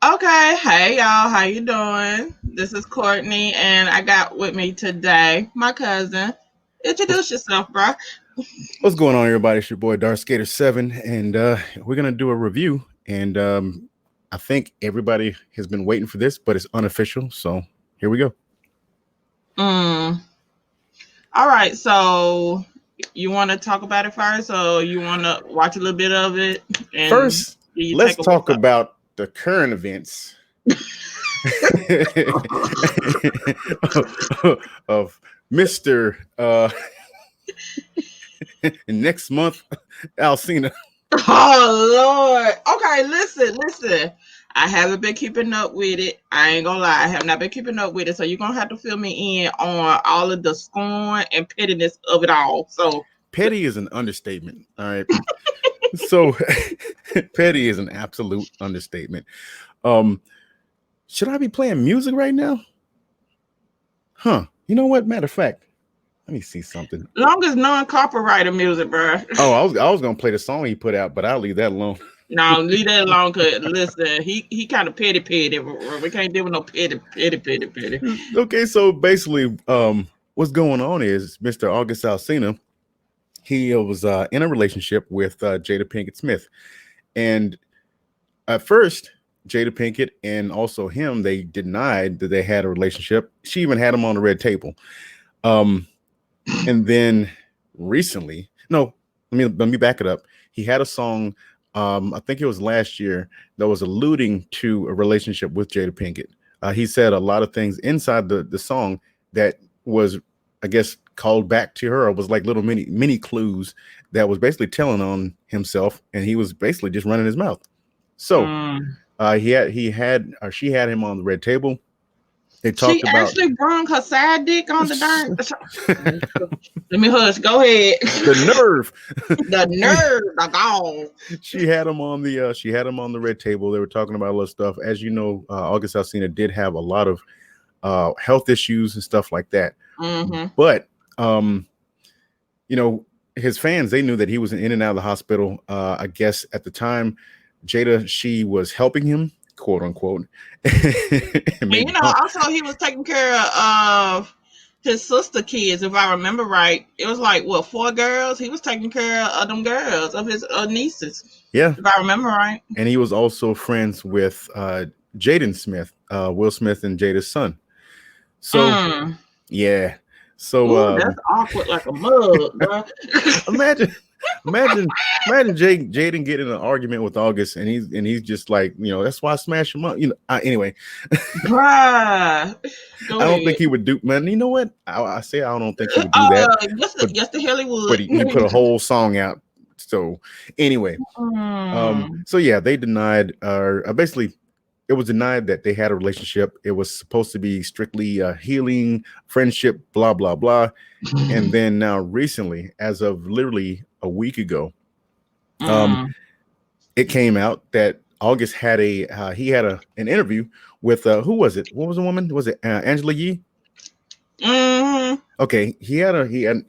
Okay, hey y'all, how you doing? This is Courtney, and I got with me today my cousin. What's Introduce yourself, bro. what's going on, everybody? It's your boy Darth Skater 7, and we're gonna do a review. And I think everybody has been waiting for this, but it's unofficial. So here we go. Mm. All right, so you want to talk about it first, or you want to watch a little bit of it and First, you let's take a what's talk up? about the current events of Mister next month, Alcina. Oh Lord. Okay, listen. I haven't been keeping up with it. I ain't gonna lie, I have not been keeping up with it. So you're gonna have to fill me in on all of the scorn and pettiness of it all. So Petty is an understatement. All right. So petty is an absolute understatement. Um, should I be playing music right now? Huh. You know what? Matter of fact, let me see something. long as non-copyrighted music, bro. Oh, I was gonna play the song he put out, but I'll leave that alone. No, leave that alone. Cause listen, he kind of petty. We can't deal with no petty. Okay, so basically, what's going on is Mr. August Alsina, he was in a relationship with Jada Pinkett Smith, and at first, Jada Pinkett and also him, they denied that they had a relationship. She even had him on the red table. Um, and then recently, no, let me back it up. He had a song, I think it was last year, that was alluding to a relationship with Jada Pinkett. He said a lot of things inside the song that was, I guess, called back to her. It was like little mini clues that was basically telling on himself, and he was basically just running his mouth. So Mm. she had him on the red table. They She talked about actually brung her side dick on the darn. Let me hush. Go ahead. the nerve. The she, nerve, the gall. she had him on the red table. They were talking about a lot of stuff. As you know, August Alsina did have a lot of health issues and stuff like that. Mm-hmm. But you know, his fans, they knew that he was in and out of the hospital. I guess at the time, Jada, she was helping him, quote unquote. And Maybe you know, also he was taking care of his sister kids, if I remember right. It was like what, four girls? He was taking care of them girls, of his nieces, yeah. if I remember right. And he was also friends with Jaden Smith, Will Smith and Jada's son. So Mm. yeah. So Ooh, that's awkward like a mug, bro. imagine imagine imagine Jaden getting in an argument with August, and he's just like, that's why I smash him up. Anyway, Bruh. Go I don't ahead. think he would do, man. You know what? I say I don't think he would do that, but Yes, the hell he but would. he put a whole song out. So anyway, Mm. so yeah, they denied, basically, it was denied that they had a relationship. It was supposed to be strictly healing, friendship, blah blah blah. And then now, recently, as of literally a week ago, Mm. it came out that August had an interview with who was it? What was the woman? Was it Angela Yee? Mm. Okay, he had an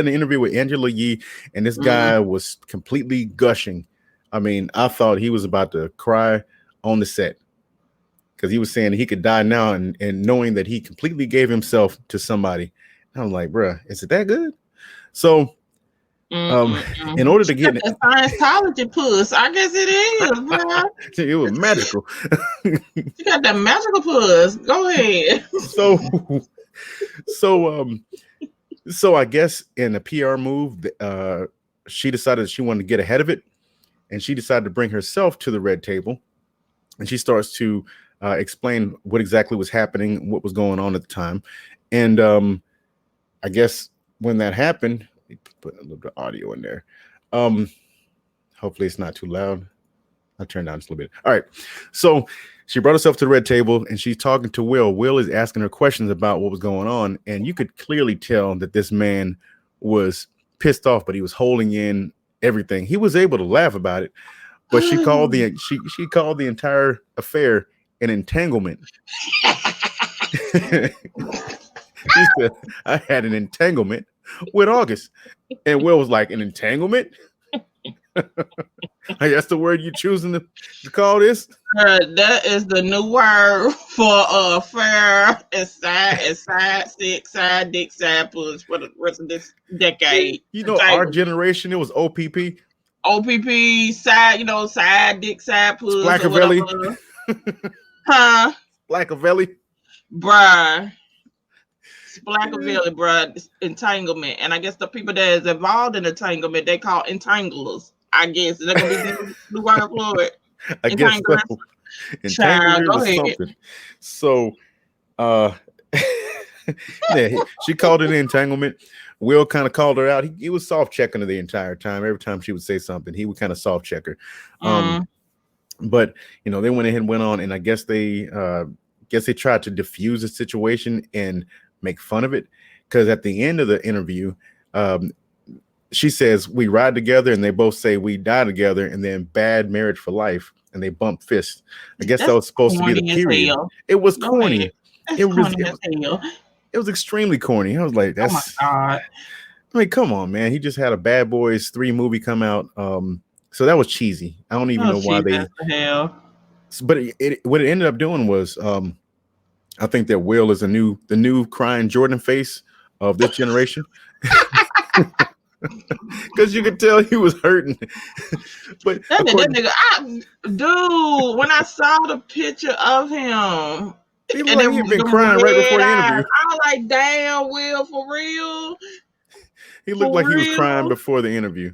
interview with Angela Yee, and this Mm. guy was completely gushing. I mean, I thought he was about to cry on the set because he was saying he could die now, and knowing that he completely gave himself to somebody. I'm like, bruh, is it that good? So, in order She to got get that Scientology puss. I guess it is, bro. it was magical. She got that magical puss. Go ahead. so, so, so I guess in a PR move, she decided she wanted to get ahead of it, and she decided to bring herself to the red table, and she starts to explain what exactly was happening, what was going on at the time, and I guess when that happened, let me put a little bit of audio in there. Um, Hopefully it's not too loud. I'll turn down just a little bit. All right. So she brought herself to the red table, and she's talking to Will. Will is asking her questions about what was going on. And you could clearly tell that this man was pissed off, but he was holding in everything. He was able to laugh about it, but she called the entire affair an entanglement. She said, I had an entanglement with August. And Will was like, an entanglement? Hey, that's the word you choosing to call this? That is the new word for fair and side stick, side dick, side push for the rest of this decade. You know, our generation, it was OPP. OPP, side, side dick, side push or Splackavelli. whatever. Huh? Splackavelli. Bruh. Splackavelli, bruh. Entanglement. And I guess the people that is involved in entanglement, they call entanglers. I guess. Is that going to be the new word for it? I guess so. Child, Entanglers go or ahead. something. So, yeah, she called it an entanglement. Will kind of called her out. He was soft checking her the entire time. Every time she would say something, he would kind of soft check her. But they went ahead and went on, and I guess they tried to diffuse the situation and make fun of it, because at the end of the interview, she says we ride together, and they both say we die together, and then bad marriage for life, and they bump fists. I guess that was supposed to be the period. It was corny. It was extremely corny. I was like, oh my God. I mean, come on, man. He just had a Bad Boys 3 movie come out. So that was cheesy. I don't even know why they. Hell. But what it ended up doing was, I think that Will is the new crying Jordan face of this generation, because you could tell he was hurting. But that nigga, dude, when I saw the picture of him, he looked like he'd been crying right before the interview. I was like, damn, Will, for real. He looked like he was crying before the interview.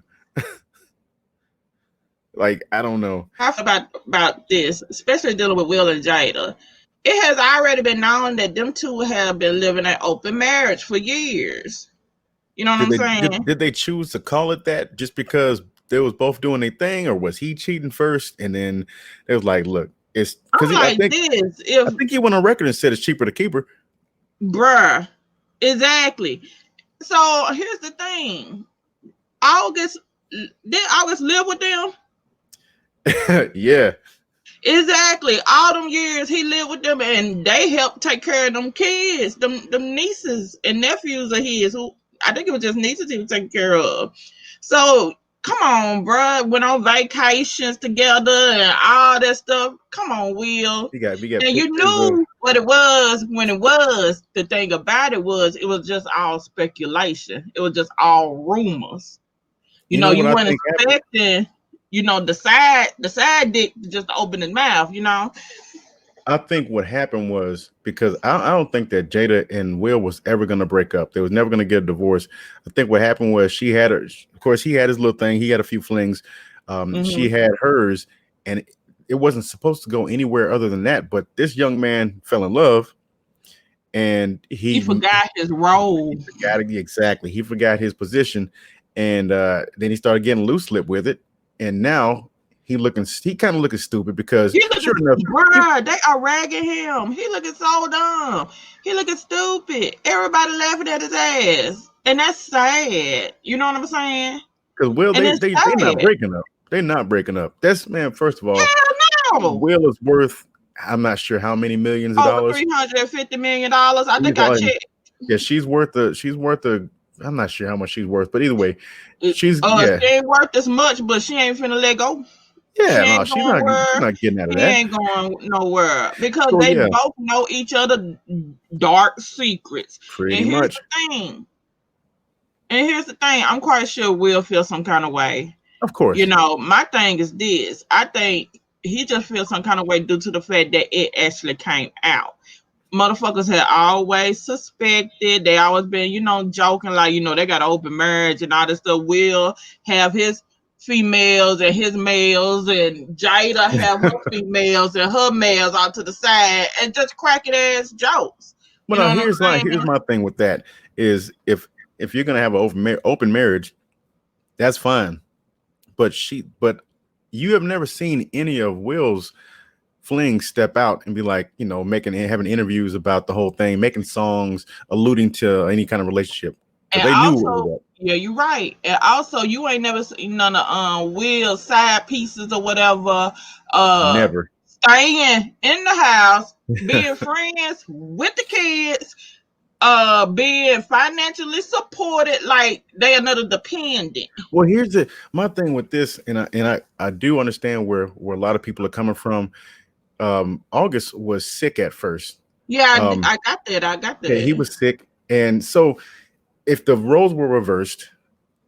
Like, I don't know. I feel about this, especially dealing with Will and Jada. It has already been known that them two have been living an open marriage for years. You know what I'm saying? Did they choose to call it that just because they was both doing their thing, or was he cheating first? And then it was like, look, it's because I think he went on record and said it's cheaper to keep her. Bruh. Exactly. So here's the thing. Did August live with them? Yeah. Exactly. All them years he lived with them, and they helped take care of them kids, them nieces and nephews of his, who I think it was just nieces he was taking care of. So come on, bro. Went on vacations together and all that stuff. Come on, Will. We got and you knew what it was when it was. The thing about it was just all speculation. It was just all rumors. You weren't expecting, the side dick to just open his mouth, I think what happened was, because I don't think that Jada and Will was ever going to break up. They was never going to get a divorce. I think what happened was he had his little thing. He had a few flings. She had hers, and it wasn't supposed to go anywhere other than that. But this young man fell in love, and he forgot his role. He forgot his position, and then he started getting loose lip with it, and now he kind of looking stupid, because they are ragging him. He looking so dumb. He looking stupid. Everybody laughing at his ass, and that's sad. You know what I'm saying? Because Will, they're not breaking up. They're not breaking up. That's, man. First of all, hell no. Will is worth, I'm not sure how many millions of dollars. $350 million. I think I checked. Yeah, she's worth I'm not sure how much she's worth, but either way, she ain't worth as much, but she ain't finna let go. Yeah, she's not getting out of that. She ain't going nowhere, because they both know each other dark secrets. Pretty much. Here's the thing. I'm quite sure Will feel some kind of way. Of course. My thing is this. I think he just feels some kind of way due to the fact that it actually came out. Motherfuckers had always suspected. They always been, joking like, they got an open marriage and all this stuff. Will have his females and his males, and Jada have her females and her males out to the side, and just cracking ass jokes. But here's my thing with that is, if you're gonna have an open marriage, that's fine. But you have never seen any of Will's flings step out and be like, having interviews about the whole thing, making songs alluding to any kind of relationship. And they also, knew what was up. Yeah, you're right. And also, you ain't never seen none of Will's side pieces or whatever. Never staying in the house, being friends with the kids, being financially supported, like they another dependent. Well, here's my thing with this, and I do understand where a lot of people are coming from. August was sick at first. Yeah, Um, I got that. I got yeah, he that. was sick, and so if the roles were reversed,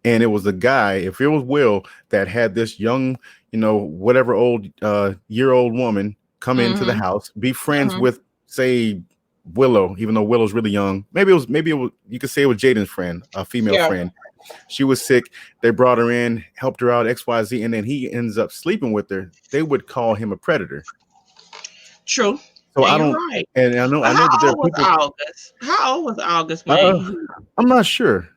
and it was the guy, if it was Will that had this young, whatever old year old woman come into the Mm-hmm. house, be friends Mm-hmm. with, say, Willow, even though Willow's really young. Maybe it was you could say it was Jaden's friend, a female Yeah, friend. She was sick. They brought her in, helped her out, XYZ, and then he ends up sleeping with her. They would call him a predator. true. So And I you're don't, right. and I know, But I know that there how are old was people. August? How old was August when Uh, he? I'm not sure.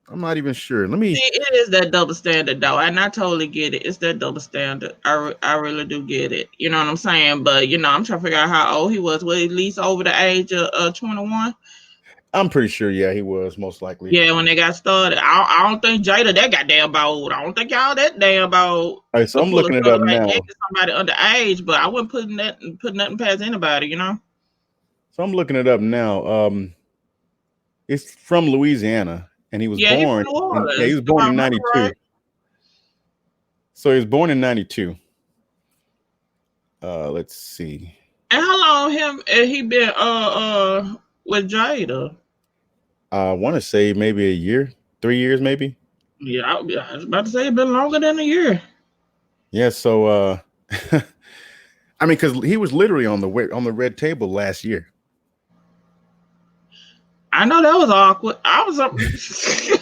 I'm not even sure. Let See, me. it is that double standard, though, and I totally get it. It's that double standard. I really do get it. You know what I'm saying? But I'm trying to figure out how old he was. Was he at least over the age of 21? I'm pretty sure. Yeah, he was most likely. Yeah, when they got started. I don't think Jada that goddamn old. I don't think y'all that damn old All right, so to I'm pull a looking it stuff up like now. that to somebody underage. But I wouldn't put nothing past anybody. So I'm looking it up now. It's from Louisiana, and he was Yeah, he from born. New Yeah, he Orleans, was if born I in remember right. '92. So he was born in '92. Let's see. And how long he been with Jada? I want to say maybe a year, 3 years, maybe. Yeah, I was about to say it been longer than a year. Yeah. So, I mean, because he was literally on the red table last year. I know that was awkward. I was see,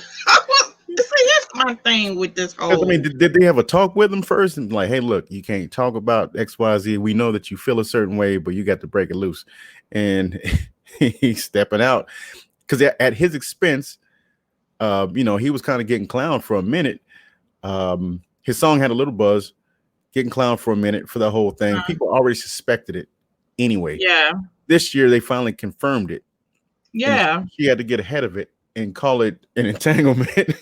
here's my thing with this 'Cause, I whole. mean, did they have a talk with him first and like, hey, look, you can't talk about XYZ. We know that you feel a certain way, but you got to break it loose. And he's stepping out because at his expense, he was kind of getting clowned for a minute. His song had a little buzz, getting clowned for a minute for the whole thing. People already suspected it anyway. Yeah, This year they finally confirmed it, and yeah. she had to get ahead of it and call it an entanglement. Baby,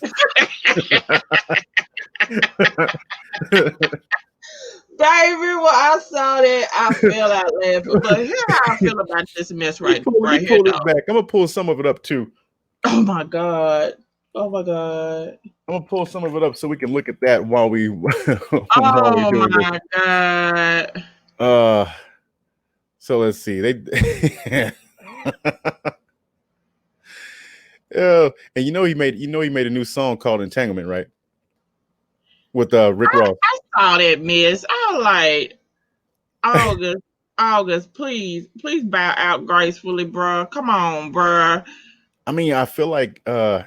when I saw that, I fell out laughing. But here's how I feel about this mess Let me right here, pull this though. back. I'm gonna pull some of it up too. Oh my god. Oh my god. I'm gonna pull some of it up so we can look at that while we while we Oh doing this. my god. So let's see. They and he made a new song called Entanglement, right? With Rick Ross. I saw that mess. I was like, August, please bow out gracefully, bruh. Come on, bruh. I mean, I feel like I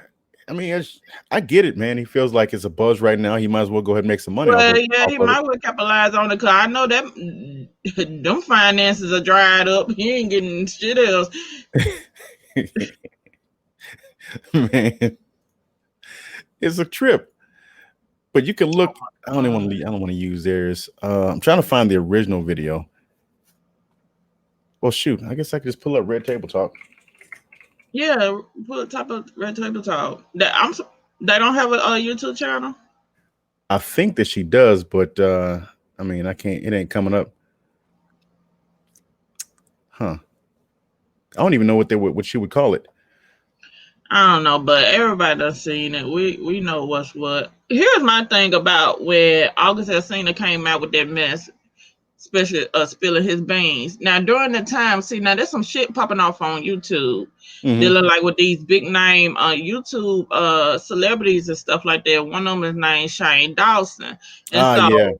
get it, man. He feels like it's a buzz right now. He might as well go ahead and make some money Well, off yeah, he of might well capitalize on it because I know that them finances are dried up. He ain't getting shit else. it. Man, it's a trip. But you can look. I don't want to use theirs. I'm trying to find the original video. Well, shoot. I guess I could just pull up Red Table Talk. Yeah, put top of Red Table Talk. They don't have a YouTube channel. I think that she does, but I mean, I can't. It ain't coming up. Huh? I don't even know what she would call it. I don't know, but everybody done seen it. We know what's what. Here's my thing about where August Alsina came out with that mess, especially spilling his beans. Now during the time, see now there's some shit popping off on YouTube. Dealing like with these big name YouTube celebrities and stuff like that. One of them is named Shane Dawson, and Yeah.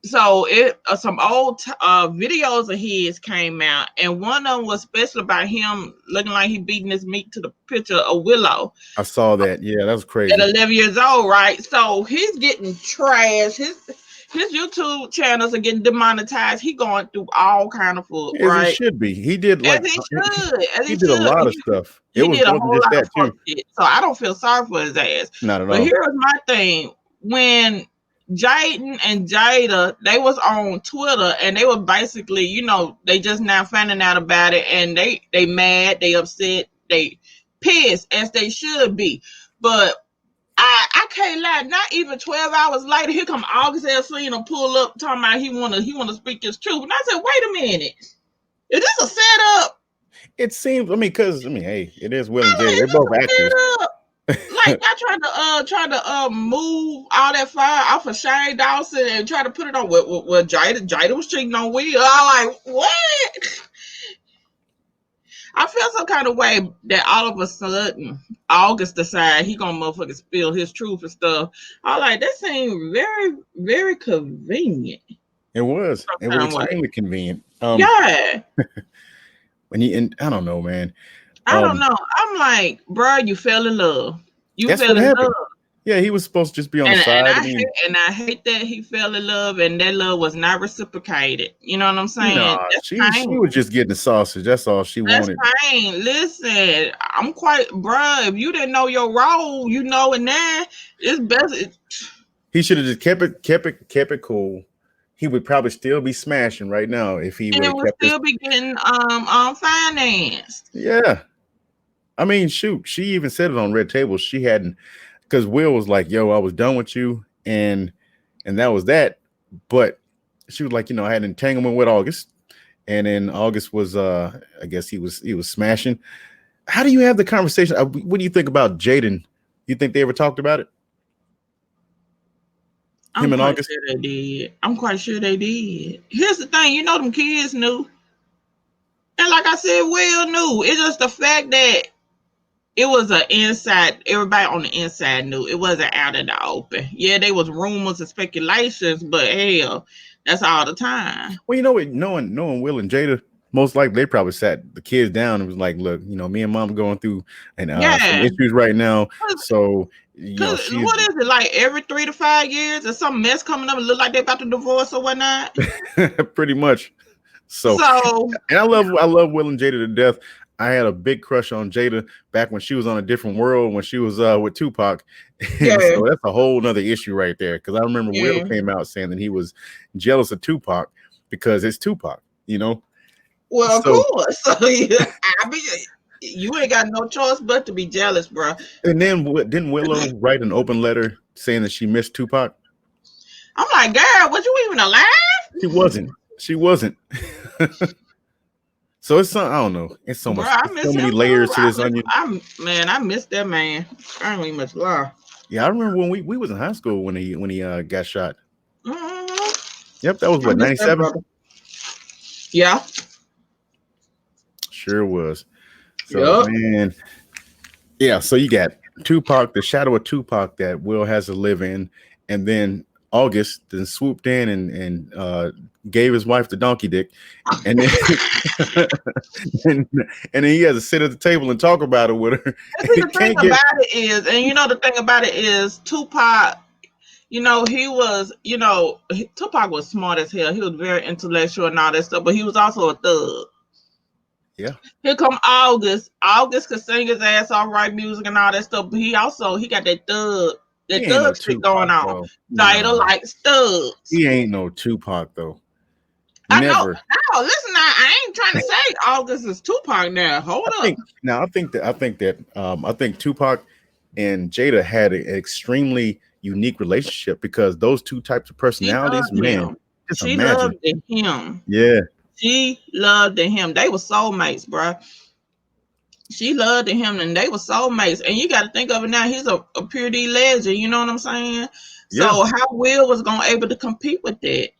so it some old videos of his came out, and one of them was special about him looking like he beating his meat to the picture of Willow. I saw that. Yeah, that was crazy. At 11 years old, right? So he's getting trashed. His YouTube channels are getting demonetized. He going through all kind of food, As right? he should be. He did As like he should. As he he did a should. lot of stuff. He did a wasn't whole just lot of that fuck too. shit. So I don't feel sorry for his ass. Not at But all. here's my thing. When Jaden and Jada, they was on Twitter and they were basically, they just now finding out about it and they mad, they upset, they pissed as they should be. But I can't lie, not even 12 hours later, here come August Alsina pull up talking about he wanna speak his truth. And I said, wait a minute. Is this a setup? It seems. I mean, because hey, it is Will and I'm Jada. like, They're is this both a actors. build up? Like I tried to move all that fire off of Shane Dawson and try to put it on with Jada was cheating on Will. I'm like, what? I feel some kind of way that all of a sudden August decide he gonna motherfucking spill his truth and stuff. I like that seemed very, very convenient. It was. Some It was kind of way. extremely convenient. Yeah. And I don't know, man. I don't know. I'm like, bro, you fell in love. You That's fell what in happened. love. Yeah, he was supposed to just be on the And side. I I mean, hate that he fell in love and that love was not reciprocated. You know what I'm saying? nah, That's she pain. was just getting the sausage. That's all she That's wanted. pain. Listen, I'm quite, bruh. If you didn't know your role, you know it now. It's best. He should have just kept it cool. He would probably still be smashing right now if he would And have will kept this. still be getting financed. Yeah, I mean, shoot, she even said it on Red Table. She hadn't, because Will was like, "Yo, I was done with you," and that was that. But she was like, I had an entanglement with August, and then August was, I guess he was smashing. How do you have the conversation? What do you think about Jaden? You think they ever talked about it? I'm Him and quite August? sure they did. I'm quite sure they did. Here's the thing, them kids knew. And like I said, Will knew. It's just the fact that it was an inside. Everybody on the inside knew. It wasn't out in the open. Yeah, there was rumors and speculations, but hell, that's all the time. Well, you know what? Knowing Will and Jada, most likely they probably sat the kids down and was like, "Look, me and mom going through and some Yeah, issues right now. So cause she's what is it like every 3 to 5 years? There's some mess coming up and look like they about to divorce or whatnot. pretty much." So, So and I love Will and Jada to death. I had a big crush on Jada back when she was on a different world when she was with Tupac, and yeah, so that's a whole nother issue right there. Because I remember Will yeah. came out saying that he was jealous of Tupac because it's Tupac. Well, of So, course. So yeah, I mean, you ain't got no choice but to be jealous, bro. and then didn't Willow write an open letter saying that she missed Tupac? I'm like, girl, was you even alive? She wasn't. She wasn't. So it's I don't know. It's so Bro, much. I It's so miss many him too. layers to this onion. I miss that man. I don't even much lie. Yeah, I remember when we was in high school when he got shot. Mm-hmm. Yep, that was I what, miss that 97? brother. Yeah. Sure was. So Yup. man, yeah. So you got Tupac, the shadow of Tupac that Will has to live in, and then August then swooped in and gave his wife the donkey dick, and then and, and then he has to sit at the table and talk about it with her. And And see, he the thing can't get. about it is, the thing about it is, Tupac, he was, Tupac was smart as hell. He was very intellectual and all that stuff, but he was also a thug. Yeah, Here come August. August could sing his ass off, write music and all that stuff, but he got he that ain't no thug shit going Tupac on. though. Jada Nah, likes thugs. he ain't no Tupac though. I know. Never. No, listen now. I ain't trying to say August is Tupac now. Hold I up. think now. I think Tupac and Jada had an extremely unique relationship because those two types of She personalities, loved man. him. Just She imagine. loved him. Yeah, She loved him. They were soulmates, bro. She loved him and they were soulmates. And you got to think of it now. He's a pure D legend. You know what I'm saying? yeah. So how Will was going to able to compete with that?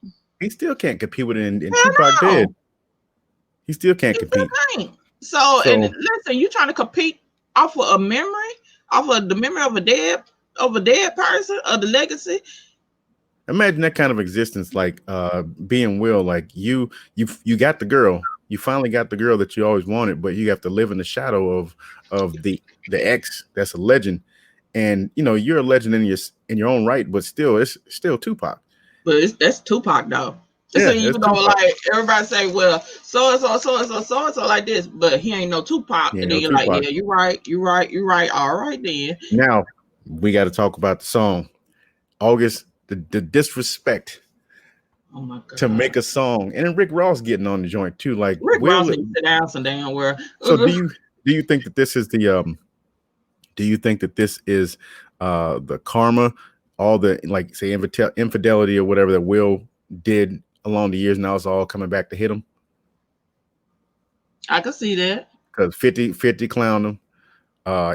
He still can't compete with it, and Hell Tupac no. did. He still can't He still compete. can't. So, and So listen, you trying to compete off of a memory, off of the memory of a dead person, of the legacy. imagine that kind of existence, like being Will, like you got the girl. You finally got the girl that you always wanted, but you have to live in the shadow of the ex that's a legend. And you're a legend in your own right, but still it's still Tupac. But that's Tupac though. So Yeah, you it's know, Tupac. like everybody say, well, so and so, so and so, so and so, like this, but he ain't no Tupac. Yeah, And no then you're like, Tupac. yeah, you're right, you're right, you're right. All right then. Now we got to talk about the song. August, the disrespect Oh my to god, make a song, and then Rick Ross getting on the joint too. Like, Rick Ross need to sit down some damn where. so do you think that this is do you think that this is the karma, all the, like, say, infidelity or whatever that Will did along the years, now it's all coming back to hit him? I can see that. because 50 clowned him.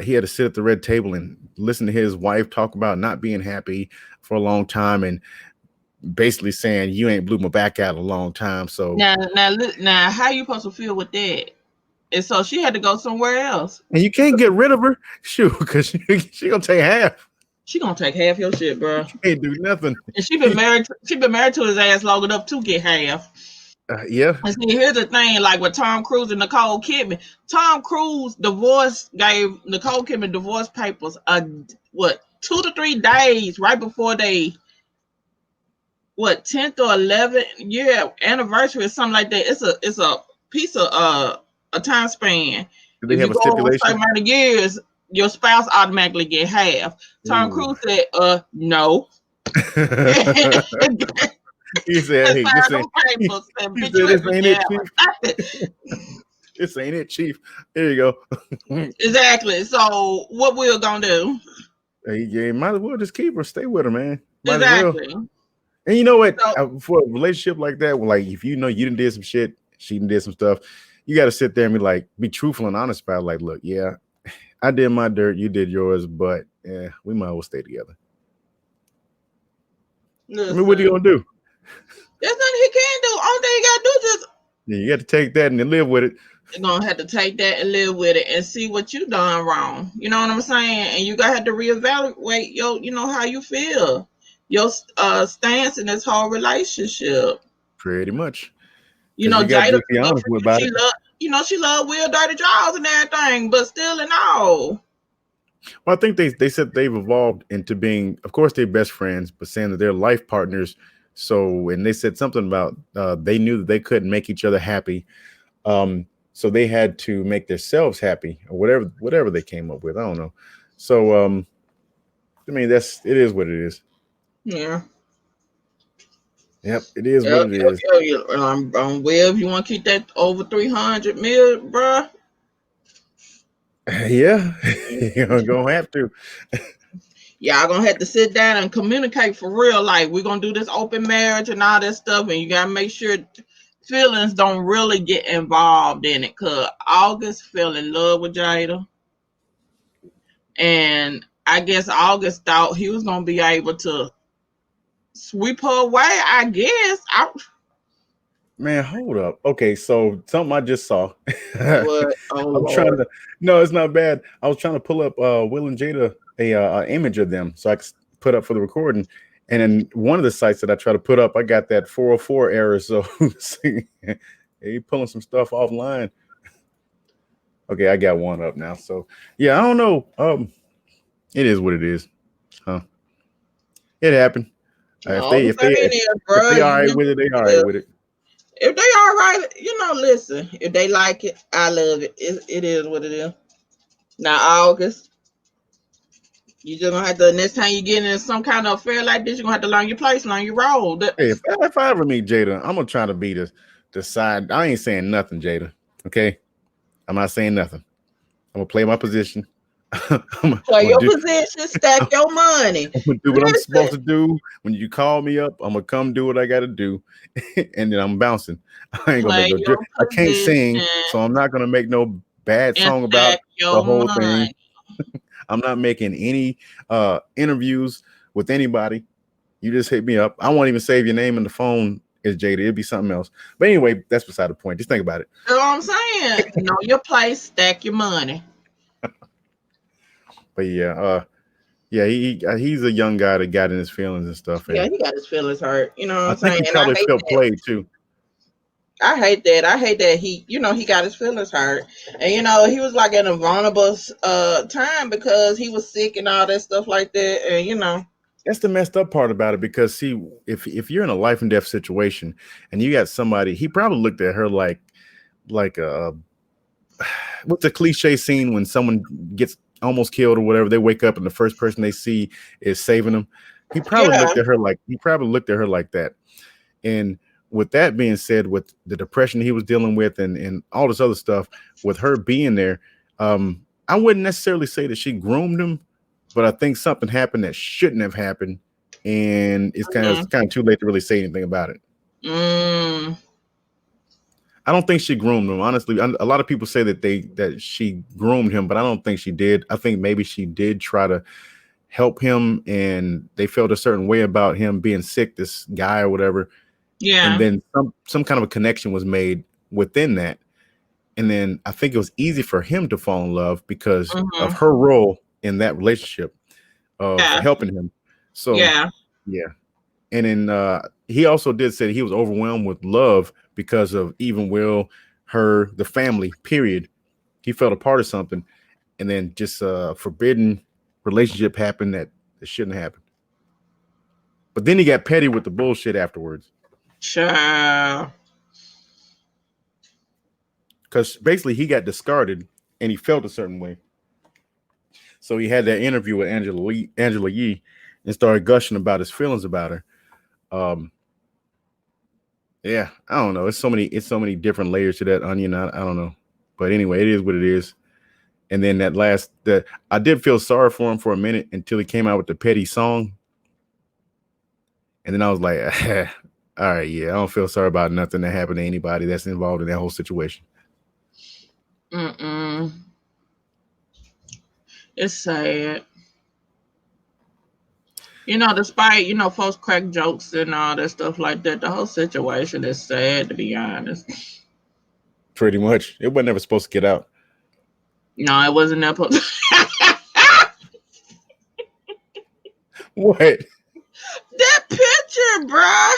He had to sit at the red table and listen to his wife talk about not being happy for a long time and basically saying you ain't blew my back out a long time. So now, how you supposed to feel with that? And so she had to go somewhere else. And you can't get rid of her, shoot, because she gonna take half. She gonna take half your shit, bro. She can't do nothing. And she been married. She been married to his ass long enough to get half. Yeah. And see, here's the thing: like with Tom Cruise and Nicole Kidman, Tom Cruise gave Nicole Kidman divorce papers. 2 to 3 days right before they 10th or 11th year anniversary or something like that. It's a piece of a time span. Do they If have you a go over a stipulation? certain amount of years, your spouse automatically get half. Tom Cruise said, no. He said, hey, this ain't it, Chief. This ain't it, Chief. There you go. Exactly. So what we're gonna do? Hey, yeah, might as well just keep her, stay with her, man. Might Exactly. as well. And you know what? For a relationship like that, like if you know you done did some shit, she done did some stuff, you got to sit there and be truthful and honest about it. Like, look, yeah, I did my dirt, you did yours, but yeah, we might as well stay together. Listen, I mean, what are you gonna do? There's nothing he can do. Only thing you gotta do is you got to take that and then live with it. You're gonna have to take that and live with it and see what you done wrong. You know what I'm saying? And you gotta have to reevaluate how you feel, your stance in this whole relationship. Pretty much. Jada, she loved Will Dirty Draws and everything, but still and all. Well, I think they said they've evolved into being, of course, they're best friends, but saying that they're life partners. So, and they said something about they knew that they couldn't make each other happy. So they had to make themselves happy or whatever they came up with. I don't know. So, I mean, it is what it is. Yeah. Yep, it is what it is. Well, if you want to keep that over 300 mil, bro. Yeah, you're gonna have to. Y'all gonna have to sit down and communicate for real. Like, we're gonna do this open marriage and all that stuff, and you gotta make sure feelings don't really get involved in it. Cause August fell in love with Jada, and I guess August thought he was gonna be able to sweep her away. I guess. Man, hold up. Okay, so something I just saw. What? I'm trying to. No, it's not bad. I was trying to pull up Will and Jada a image of them so I could put up for the recording. And then one of the sites that I try to put up, I got that 404 error. So he pulling some stuff offline. Okay, I got one up now. So yeah, I don't know. It is what it is, huh? It happened. If they all right with it, they all right with it. If they all right, listen. If they like it, I love it. It is what it is. Now August, you just gonna have to. Next time you get in some kind of affair like this, you're gonna have to learn your place, learn your role. Hey, if I ever meet Jada, I'm gonna try to be the side. I ain't saying nothing, Jada. Okay, I'm not saying nothing. I'm gonna play my position. Play your position, stack your money. I'm gonna do what I'm supposed to do. When you call me up, I'm gonna come do what I gotta do, and then I'm bouncing. I ain't gonna make no. I can't sing, so I'm not gonna make no bad song about the whole thing. I'm not making any interviews with anybody. You just hit me up. I won't even save your name in the phone as Jada. It'll be something else. But anyway, that's beside the point. Just think about it. You know what I'm saying? Know your place, stack your money. But yeah, he's a young guy that got in his feelings and stuff. Yeah, he got his feelings hurt. You know what I'm saying? He probably felt played too. I hate that he got his feelings hurt, and he was like in a vulnerable time because he was sick and all that stuff like that, and that's the messed up part about it. Because see, if you're in a life and death situation and you got somebody, he probably looked at her like what's the cliche scene when someone gets almost killed or whatever, they wake up and the first person they see is saving them. He probably looked at her like that. And with that being said, with the depression he was dealing with and all this other stuff, with her being there, I wouldn't necessarily say that she groomed him, but I think something happened that shouldn't have happened, and it's kind of too late to really say anything about it. I don't think she groomed him. Honestly, a lot of people say that she groomed him, but I don't think she did. I think maybe she did try to help him, and they felt a certain way about him being sick, this guy or whatever. And Yeah. then some kind of a connection was made within that. And then I think it was easy for him to fall in love because of Mm-hmm. her role in that relationship of Yeah. helping him. So Yeah. yeah. And then he also did say that he was overwhelmed with love because of even Will, her, the family, period. He felt a part of something, and then just a forbidden relationship happened that shouldn't happen. But then he got petty with the bullshit afterwards. Sure. Because basically he got discarded and he felt a certain way. So he had that interview with Angela Yee, and started gushing about his feelings about her. Um, yeah, I don't know. It's so many different layers to that onion. I don't know. But anyway, it is what it is. And then that I did feel sorry for him for a minute until he came out with the petty song. And then I was like, all right, yeah, I don't feel sorry about nothing that happened to anybody that's involved in that whole situation. Mm-mm. It's sad. Despite, folks crack jokes and all that stuff like that, the whole situation is sad, to be honest. Pretty much. It wasn't ever supposed to get out. No, it wasn't that. What? That picture, bruh.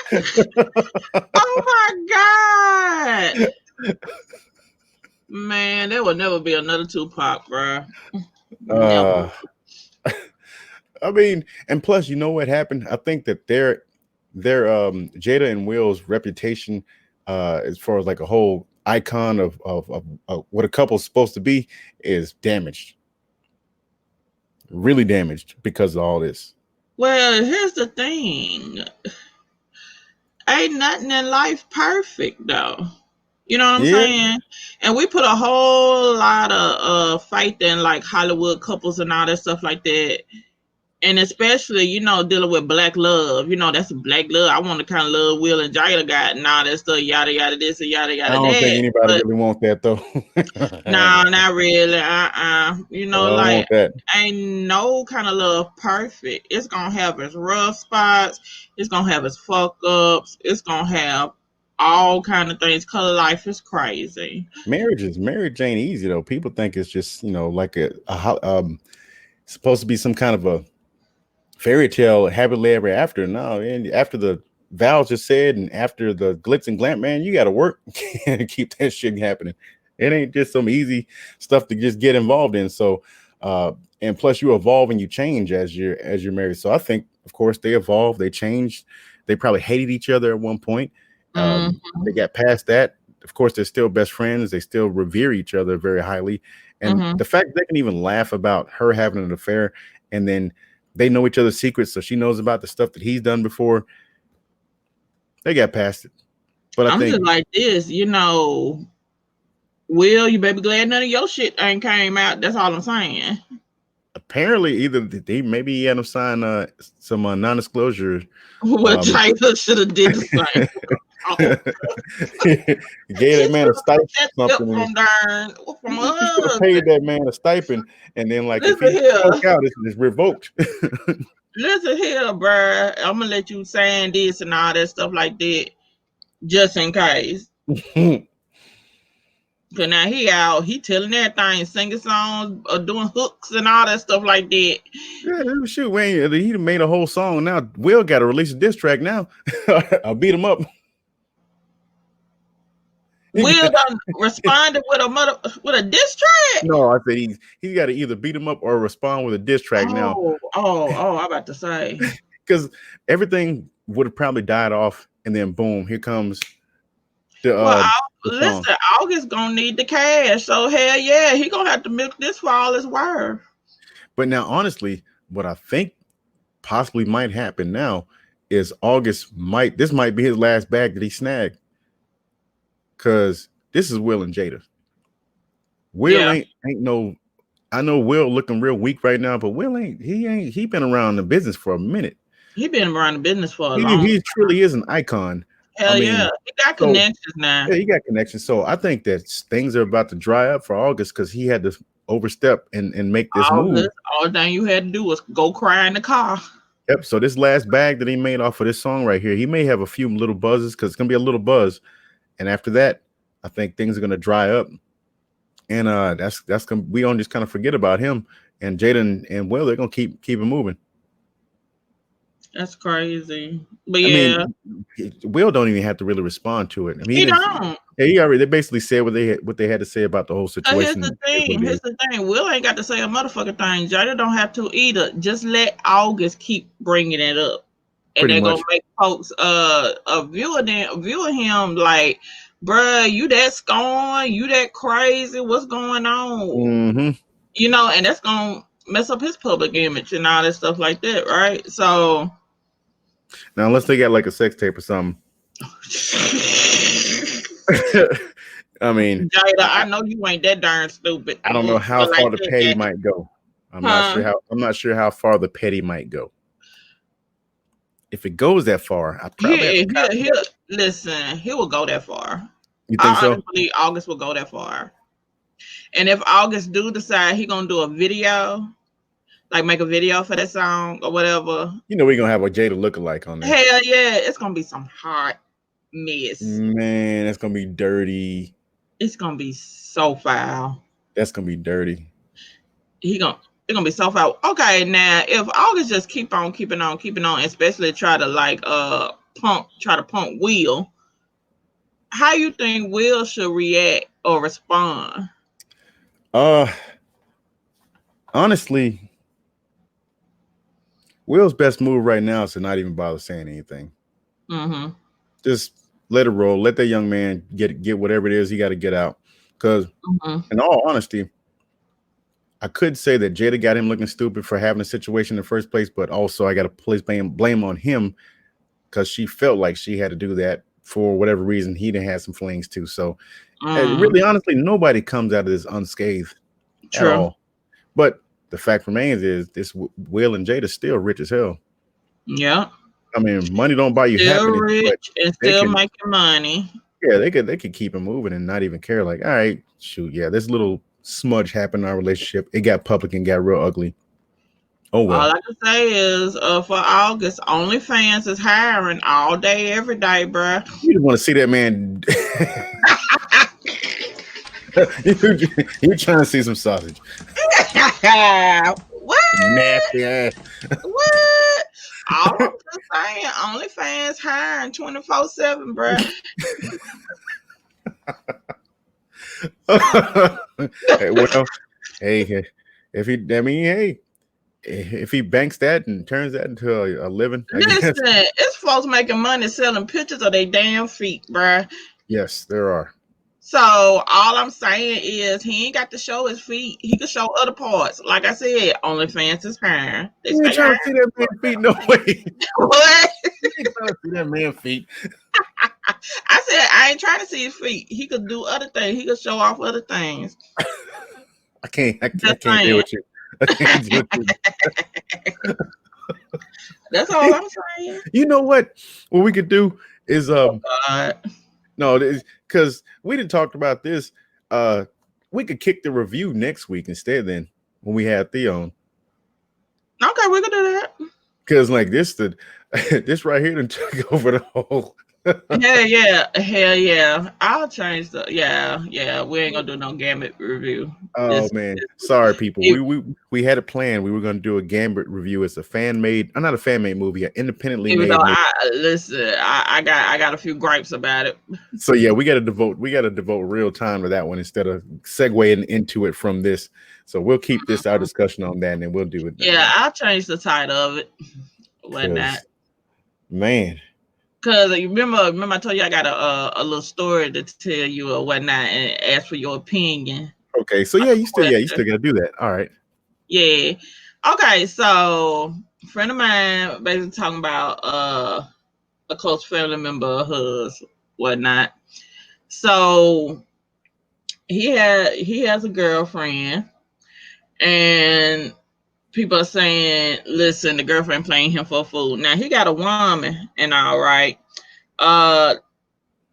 Oh my God. Man, there will never be another Tupac, bruh. Never. Uh, I mean, and plus, you know what happened? I think that their Jada and Will's reputation, as far as like a whole icon of what a couple's supposed to be, is damaged. Really damaged because of all this. Well, here's the thing. Ain't nothing in life perfect, though. You know what I'm Yeah, saying? And we put a whole lot of faith in like Hollywood couples and all that stuff like that. And especially, dealing with black love. That's black love. I want the kind of love Will and Jada got and all that stuff, yada yada this and yada I yada don't think that. anybody But really wants that though. no, not really. I don't Like want that. ain't no kind of love perfect. It's gonna have its rough spots. It's gonna have its fuck ups. It's gonna have all kind of things. Cause life is crazy. Marriage ain't easy though. People think it's just like supposed to be some kind of a fairy tale, happily ever after. No, and after the vows are said and after the glitz and glam, man, you got to work and keep that shit happening. It ain't just some easy stuff to just get involved in. So, and plus you evolve and you change as you're married. So I think, of course, they evolved, they changed. They probably hated each other at one point. Mm-hmm. They got past that. Of course, they're still best friends. They still revere each other very highly. And Mm-hmm. the fact they can even laugh about her having an affair, and then they know each other's secrets, so she knows about the stuff that he's done before. They got past it. But I I'm think just like this, Will, you better be glad none of your shit ain't came out. That's all I'm saying. apparently either maybe he had him sign some non-disclosure. What Taylor should have did the same. Oh, He gave that man a stipend that or tip something. from darn from He should have us. paid that man a stipend, and then like if Listen he spoke here. out, it's revoked. Listen here, bruh. I'm gonna let you saying this and all that stuff like that, just in case. Cause now he telling everything, singing songs, or doing hooks and all that stuff like that. Yeah, shoot, man, he made a whole song. Now Will got to release a diss track now. I'll beat him up. Will done responded with a diss track. No, I said he's got to either beat him up or respond with a diss track now, Oh, I'm about to say. because everything would have probably died off, and then boom, here comes the Well, the song. listen, August gonna need the cash, so hell yeah, he gonna have to milk this for all it's worth. But now, honestly, what I think possibly might happen now is August might be his last bag that he snagged, because this is Will and Jada. Will Yeah, ain't no. I know Will looking real weak right now, but Will he been around the business for a minute. he been around the business for a long He time. truly is an icon. Hell yeah, he got so connections now. yeah, he got connections. So I think that things are about to dry up for August because he had to overstep and make this move. All the thing you had to do was go cry in the car. Yep. So this last bag that he made off of this song right here, he may have a few little buzzes because it's gonna be a little buzz, and after that, I think things are gonna dry up, and that's gonna we don't just kind of forget about him and Jaden and Will. They're gonna keep it moving. That's crazy, but I yeah, mean, Will don't even have to really respond to it. I mean, he don't. he already they basically said what they had to say about the whole situation. Here's the thing. Will ain't got to say a motherfucking thing. Jada don't have to either. Just let August keep bringing it up, and Pretty they're much. gonna make folks view him like, bruh, you that scorn, you that crazy. What's going on? Mm-hmm. You know, and that's gonna mess up his public image and all that stuff like that, right? So now, unless they got like a sex tape or something. I mean, Jada, I know you ain't that darn stupid. I don't know how far the petty might go. I'm not sure how far the petty might go. If it goes that far, I probably listen, he will go that far. You think so? I believe August will go that far. And if August do decide he gonna do a video, like make a video for that song or whatever, you know we're gonna have a Jada lookalike on there. Hell yeah, it's gonna be some hot mess. Man, that's gonna be dirty. It's gonna be so foul. That's gonna be dirty. It's gonna be so foul. Okay, now if August just keep on, especially try to punk Will, how you think Will should react or respond? Honestly, Will's best move right now is to not even bother saying anything. Mm-hmm. Just let it roll. Let that young man get whatever it is he got to get out. Because, in all honesty, I could say that Jada got him looking stupid for having a situation in the first place, but also I got to place blame on him because she felt like she had to do that for whatever reason. He done had some flings too. So, really, honestly, nobody comes out of this unscathed at all. But the fact remains is this Will and Jada still rich as hell. Yeah. I mean, money don't buy you happiness. Rich and still making money. Yeah, they could keep it moving and not even care. Like, all right, shoot, yeah, this little smudge happened in our relationship. It got public and got real ugly. Oh well. All I can say is, for August, OnlyFans is hiring all day, every day, bruh. You just want to see that man. You're trying to see some sausage. What? Nasty ass. What? All I'm just saying, OnlyFans hiring 24/7, bruh. Well, hey, if he banks that and turns that into a living, listen, it's folks making money selling pictures of their damn feet, bruh. Yes, there are. So all I'm saying is he ain't got to show his feet. He can show other parts. Like I said, OnlyFans is hiring. You ain't trying to see that man's feet, no way. What? You ain't trying to see that man's feet. I said I ain't trying to see his feet. He could do other things. He could show off other things. I can't deal with you. I can't deal with you. That's all I'm saying. You know what we could do is no, because we didn't talk about this. We could kick the review next week instead. Then when we had Theo on. Okay, we can do that. Because like this right here done took over the whole. Hell yeah. I'll change the we ain't gonna do no Gambit review. Oh man, sorry people. We had a plan. We were gonna do a Gambit review. It's a not a fan made movie, an independently made movie. I got a few gripes about it. So yeah, we gotta devote real time to that one instead of segueing into it from this. So we'll keep this our discussion on that and then we'll do it. Yeah, I'll change the title of it. Why not? Man. Cause you remember I told you I got a little story to tell you or whatnot and ask for your opinion. Okay, so you still gotta do that. All right. Yeah. Okay, so a friend of mine basically talking about a close family member of hers, whatnot. So he has a girlfriend and people are saying, listen, the girlfriend playing him for a fool. Now he got a woman and all right.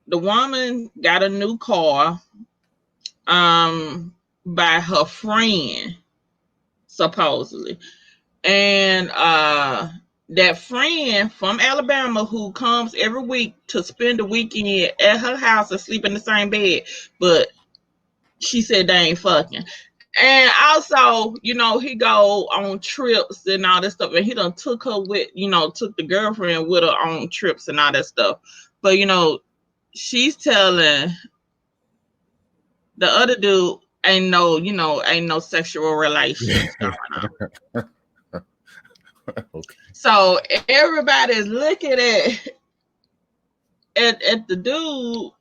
the woman got a new car by her friend, supposedly. And that friend from Alabama who comes every week to spend the weekend at her house and sleep in the same bed, but she said they ain't fucking. And also, he go on trips and all that stuff, and he done took her with, took the girlfriend with her on trips and all that stuff. But she's telling the other dude ain't no sexual relations going on. Okay. So everybody's looking at the dude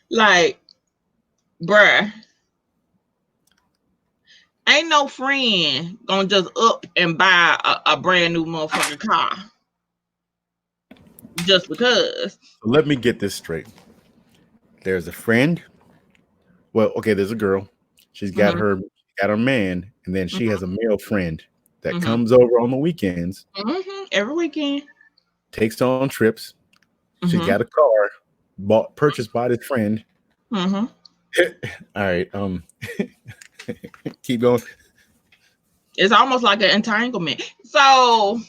like, bruh, ain't no friend gonna just up and buy a brand new motherfucking car just because. Let me get this straight. There's a friend. Well, okay, there's a girl. She's got her man, and then she has a male friend that comes over on the weekends. Every weekend. Takes on trips. She got a car purchased by this friend. All right. Keep going. It's almost like an entanglement. So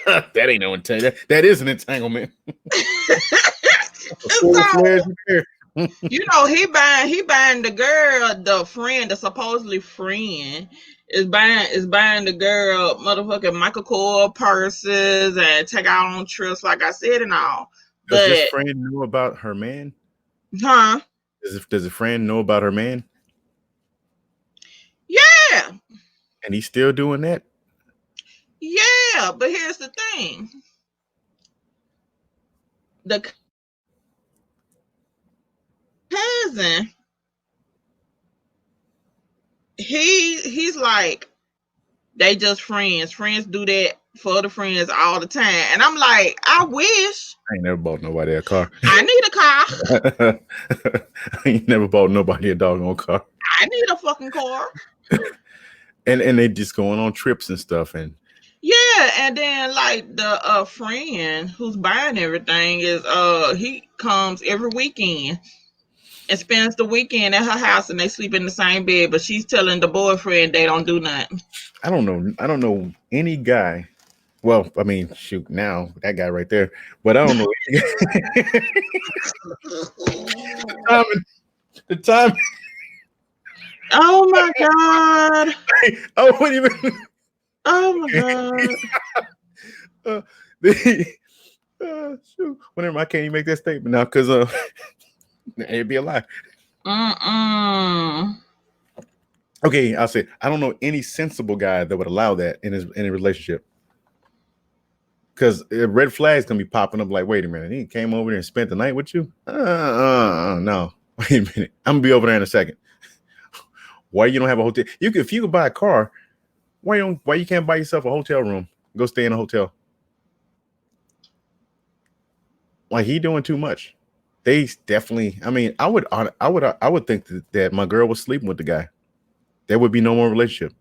that ain't no entanglement. That is an entanglement. He buying the girl, the friend, the supposedly friend is buying the girl motherfucking Michael Kors purses and take out on trips, like I said, and all. Does this friend know about her man? Huh? Does a friend know about her man? Yeah. And he's still doing that? Yeah, but here's the thing. The cousin, he's like, they just friends. Friends do that for other friends all the time. And I'm like, I wish. I ain't never bought nobody a car. I need a car. I ain't never bought nobody a doggone car. I need a fucking car. And they just going on trips and stuff. And yeah, and then like the friend who's buying everything is he comes every weekend and spends the weekend at her house, and they sleep in the same bed, but she's telling the boyfriend they don't do nothing. I don't know any guy. Well, I mean, shoot, now that guy right there, but I don't know. the time. Oh my god. Oh, what do you mean? Oh my god. Shoot. Whenever I can't even make that statement now, because it'd be a lie. Okay, I'll say I don't know any sensible guy that would allow that in a relationship. Because red flags gonna be popping up like, wait a minute, he came over there and spent the night with you? No. Wait a minute. I'm gonna be over there in a second. Why you don't have a hotel? If you could buy a car, why you can't buy yourself a hotel room? Go stay in a hotel. Like, he doing too much. They definitely. I mean, I would think that my girl was sleeping with the guy. There would be no more relationship.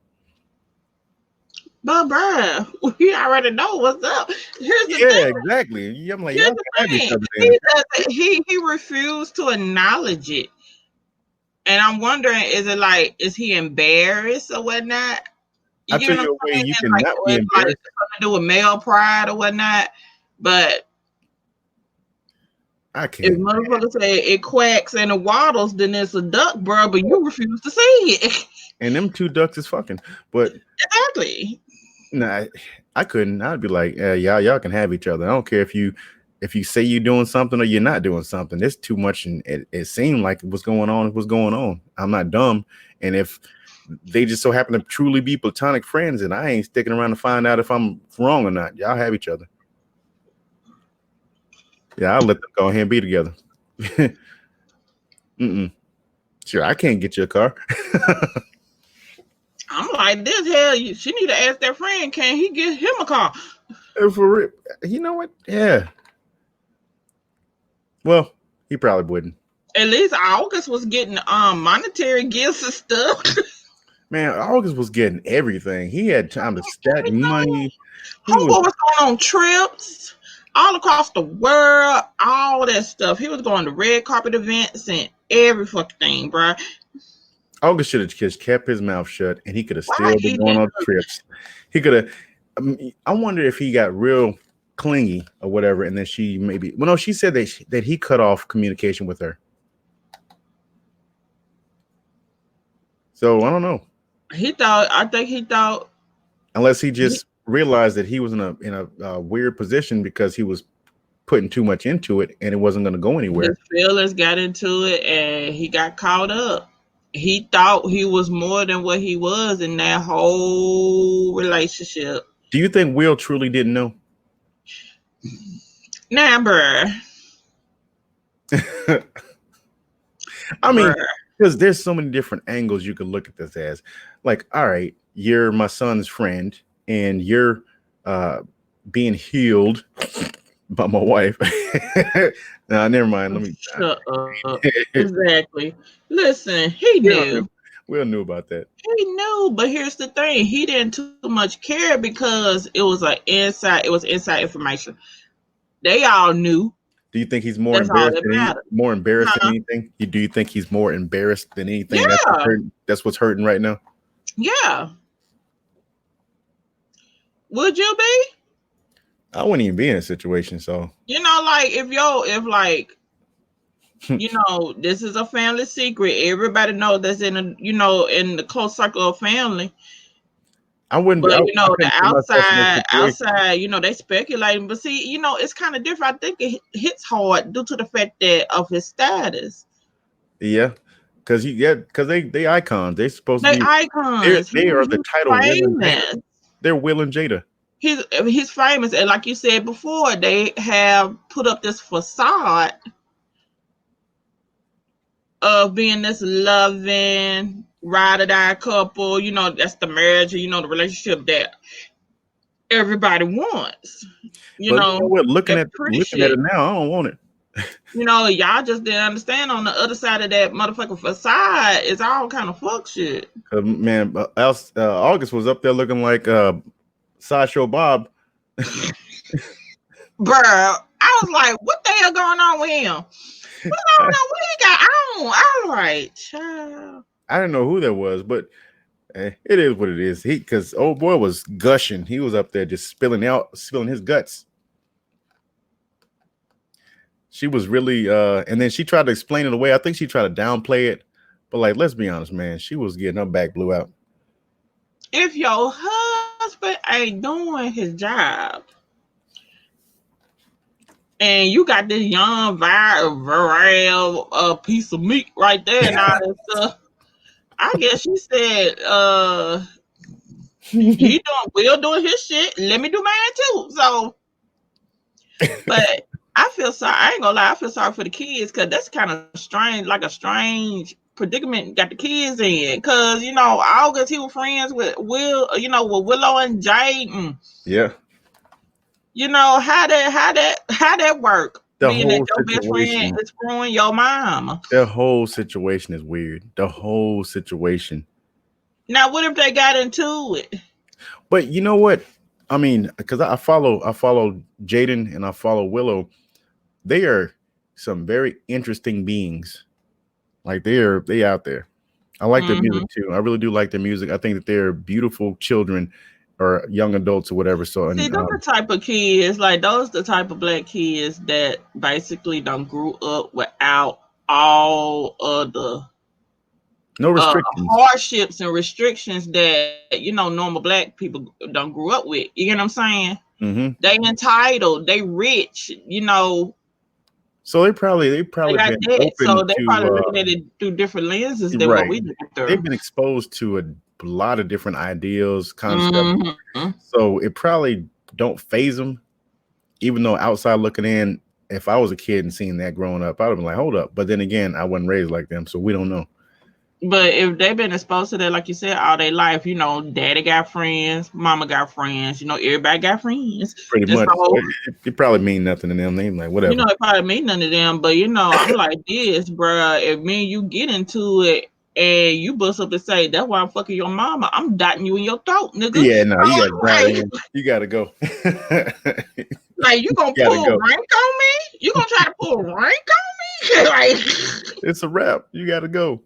But bruh, we already know what's up. Here's the thing. Exactly. I'm like, he refused to acknowledge it. And I'm wondering, is he embarrassed or whatnot? I tell you a way you can not be embarrassed. Like, it's something to do with male pride or whatnot. But I can't. If motherfucker say it quacks and it waddles, then it's a duck, bro. But you refuse to see it. And them two ducks is fucking. But exactly. Nah, I couldn't. I'd be like, y'all can have each other. I don't care if you say you're doing something or you're not doing something. There's too much, and it seemed like what's going on. I'm not dumb, and if they just so happen to truly be platonic friends, and I ain't sticking around to find out if I'm wrong or not. Y'all have each other. Yeah, I'll let them go ahead and be together. Sure, I can't get you a car. I'm like, this hell, she need to ask that friend, can he get him a car? For real. You know what? Yeah. Well, he probably wouldn't. At least August was getting monetary gifts and stuff. Man, August was getting everything. He had time to stack money. Homeboy was going on trips. all across the world, all that stuff. He was going to red carpet events and every fucking thing, bro. August should have just kept his mouth shut, and he could have Why still he been going didn't? on trips. He could have. I wonder if he got real clingy or whatever, and then she maybe. Well, no, she said that he cut off communication with her. So I don't know. I think he thought. Unless he just realized that he was in a weird position because he was putting too much into it, and it wasn't going to go anywhere. His feelings got into it, and he got caught up. He thought he was more than what he was in that whole relationship. Do you think Will truly didn't know? Nah, bruh. I mean, because there's so many different angles you could look at this as. Like, all right, you're my son's friend, and you're being healed by my wife. Nah, never mind. Let me shut up. Exactly. Listen, he knew. Will knew about that. He knew, but here's the thing: he didn't too much care because it was inside information. They all knew. Do you think he's more embarrassed than anything? Do you think he's more embarrassed than anything? Yeah. That's what's hurting right now. Yeah. Would you be? I wouldn't even be in a situation. So like if this is a family secret. Everybody knows that's in the close circle of family. I wouldn't. But the outside, they speculating. But see, it's kind of different. I think it hits hard due to the fact that of his status. Yeah, because they icons. They're supposed to be icons. They are the title. They're Will and Jada. He's famous, and like you said before, they have put up this facade of being this loving, ride or die couple. That's the marriage, the relationship that everybody wants. Looking at it now, I don't want it. Y'all just didn't understand on the other side of that motherfucking facade is all kind of fuck shit. Man, August was up there looking like Sideshow Bob. Bruh, I was like, what the hell going on with him? I don't know what he got on. I was like, child. I didn't know who that was, but it is what it is. Because old boy was gushing. He was up there just spilling his guts. She was really, and then she tried to explain it away. I think she tried to downplay it, but like, let's be honest, man, she was getting her back blew out. If your husband ain't doing his job, and you got this young virile piece of meat right there and all that stuff, I guess she said, Will doing his shit. Let me do mine too. So, but I feel sorry. I ain't gonna lie. I feel sorry for the kids because that's kind of strange, like a strange predicament got the kids in. Because August he was friends with Will, with Willow and Jaden. Yeah. How that work? The Being whole that your best friend is screwing your mom. The whole situation is weird. The whole situation. Now, what if they got into it? But you know what? I mean, because I follow Jaden and I follow Willow. They are some very interesting beings. Like they out there. I like their music too. I really do like their music. I think that they're beautiful children or young adults or whatever. So see, those the type of kids, like those the type of black kids that basically don't grew up without all of the no restrictions, hardships and restrictions that normal black people don't grew up with. You get what I'm saying? Mm-hmm. They entitled, they rich, So they probably they got debt, so they probably looking at it through different lenses than what we look through. They've been exposed to a lot of different ideals, concepts. Mm-hmm. So it probably don't phase them. Even though outside looking in, if I was a kid and seeing that growing up, I'd have been like, hold up. But then again, I wasn't raised like them, so we don't know. But if they've been exposed to that, like you said, all their life, daddy got friends, mama got friends, everybody got friends. Pretty much. It probably mean nothing to them. They like, whatever. It probably mean nothing to them. But, I'm like this, bro. If me and you get into it and you bust up and say, that's why I'm fucking your mama, I'm dotting you in your throat, nigga. Yeah, no, you got to go. Like, you gonna Gotta pull go. rank on me? You gonna try to pull rank on me? Like, It's a wrap. You gotta go.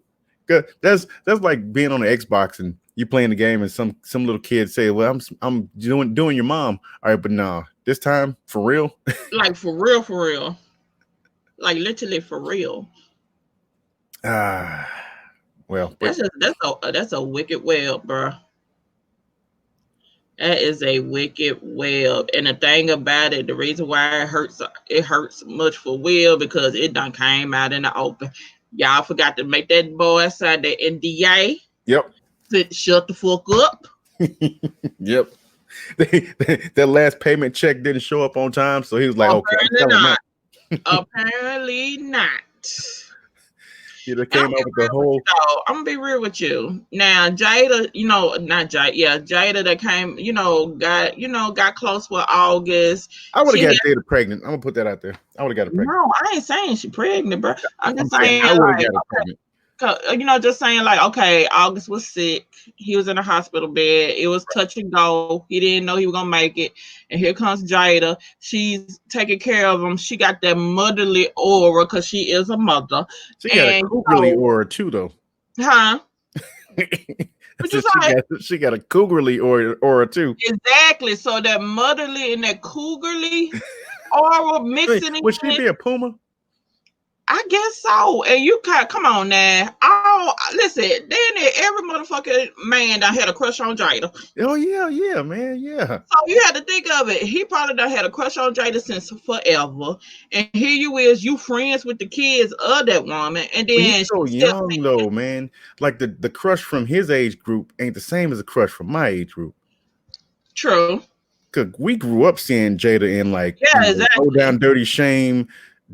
That's like being on the Xbox and you playing the game and some little kid say, "Well, I'm doing your mom." All right, but no, this time for real. like for real, for real. Like literally for real. Ah, well, but That's a wicked web, bro. That is a wicked web. And the thing about it, the reason why it hurts much for Will because it done came out in the open. Y'all forgot to make that boy sign the NDA. yep, Shut the fuck up. yep. That last payment check didn't show up on time, so he was like, "Okay, I'm Apparently telling not. that." Apparently not. He came up with the whole. I'm gonna be real with you. Now, Jada, not Jada, yeah, Jada that came, got close with August. I would She have had, got Jada pregnant. I'm gonna put that out there. I would have got her pregnant. no, I ain't saying she pregnant, bro. I'm I'm just saying saying I would have like, got her pregnant. just saying like, okay, August was sick. He was in a hospital bed. It was touch and go. He didn't know he was gonna make it. And here comes Jada. She's taking care of him. She got that motherly aura because she is a mother. She got a And cougarly aura too, though. huh? What you So say? she got a cougarly aura too. Exactly. So that motherly and that cougarly aura mixing Would she in. be a puma? I guess so. And you can't come on now. Oh, listen, every motherfucking man done had a crush on Jada. Oh yeah, man, yeah. So you had to think of it. He probably done had a crush on Jada since forever. And here you is, you friends with the kids of that woman. And But then he's so she still young though, man. Like the crush from his age group ain't the same as a crush from my age group. true. Cause we grew up seeing Jada in Yeah, Go exactly. Down Dirty Shame,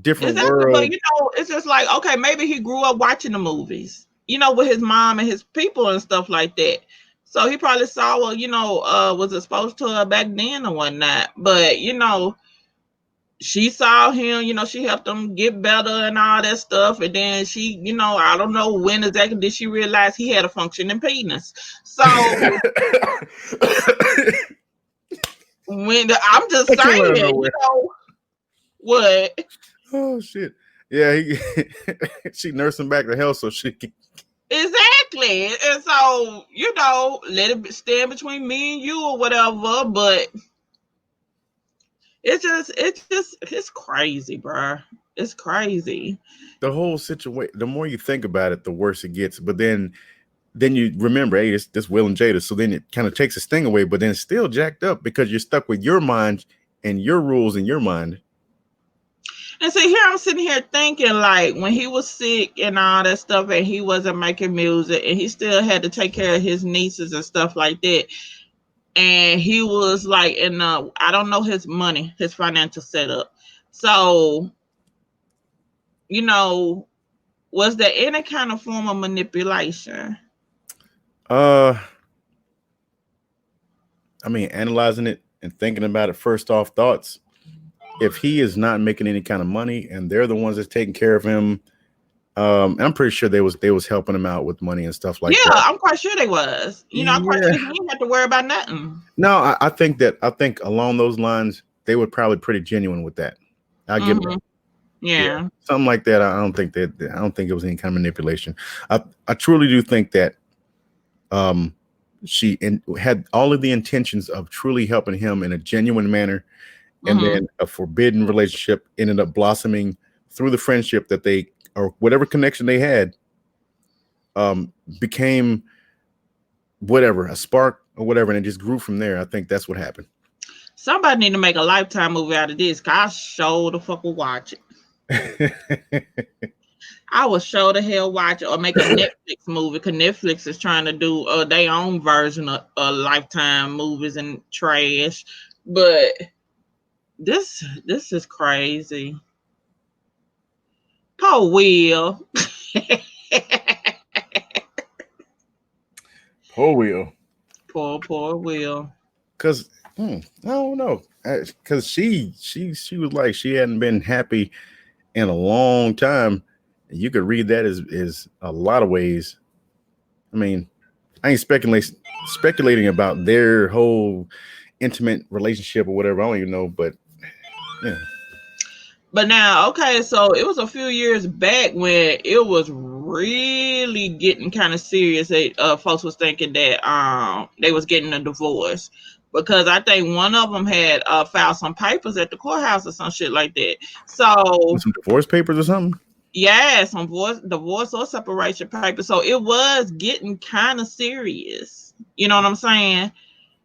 Different Exactly. But World. it's just like, okay, maybe he grew up watching the movies, with his mom and his people and stuff like that. So he probably saw her, was exposed to her back then and whatnot. But, she saw him, she helped him get better and all that stuff. And then she, I don't know when exactly did she realize he had a functioning penis. So when I'm just saying, what? Oh shit. Yeah, she nursed him back to health so she can. Exactly. And so, let it stand between me and you or whatever. But it's crazy, bro. It's crazy. The whole situation, the more you think about it, the worse it gets. But then you remember, hey, it's this Will and Jada. So then it kind of takes a sting away, but then it's still jacked up because you're stuck with your mind and your rules in your mind. And see, here I'm sitting here thinking, like, when he was sick and all that stuff, and he wasn't making music, and he still had to take care of his nieces and stuff like that. And he was like I don't know his money, his financial setup. So, was there any kind of form of manipulation? I mean, analyzing it and thinking about it, first off thoughts, if he is not making any kind of money and they're the ones that's taking care of him, I'm pretty sure they was helping him out with money and stuff like that. Yeah, I'm quite sure they was. I'm quite sure he didn't have to worry about nothing. No, I think along those lines, they were probably pretty genuine with that. I'll give them. Yeah. Something like that. I don't think it was any kind of manipulation. I truly do think that she had all of the intentions of truly helping him in a genuine manner, and then a forbidden relationship ended up blossoming through the friendship that they, or whatever connection they had, became whatever, a spark or whatever, and it just grew from there. I think that's what happened. Somebody need to make a Lifetime movie out of this. I sure the fuck will watch it. I will show the hell watch it, or make a Netflix movie, because Netflix is trying to do their own version of Lifetime movies and trash. But this is crazy. Poor Will. Poor Will. Poor Will. Because I don't know. Because she was like, she hadn't been happy in a long time. You could read that as a lot of ways. I mean, I ain't speculating about their whole intimate relationship or whatever. I don't even know, but Yeah. But now, okay, so it was a few years back when it was really getting kind of serious. Folks was thinking that they was getting a divorce because I think one of them had filed some papers at the courthouse or some shit like that. So Some divorce papers or something. yeah, some divorce or separation papers. So it was getting kind of serious. You know what I'm saying? I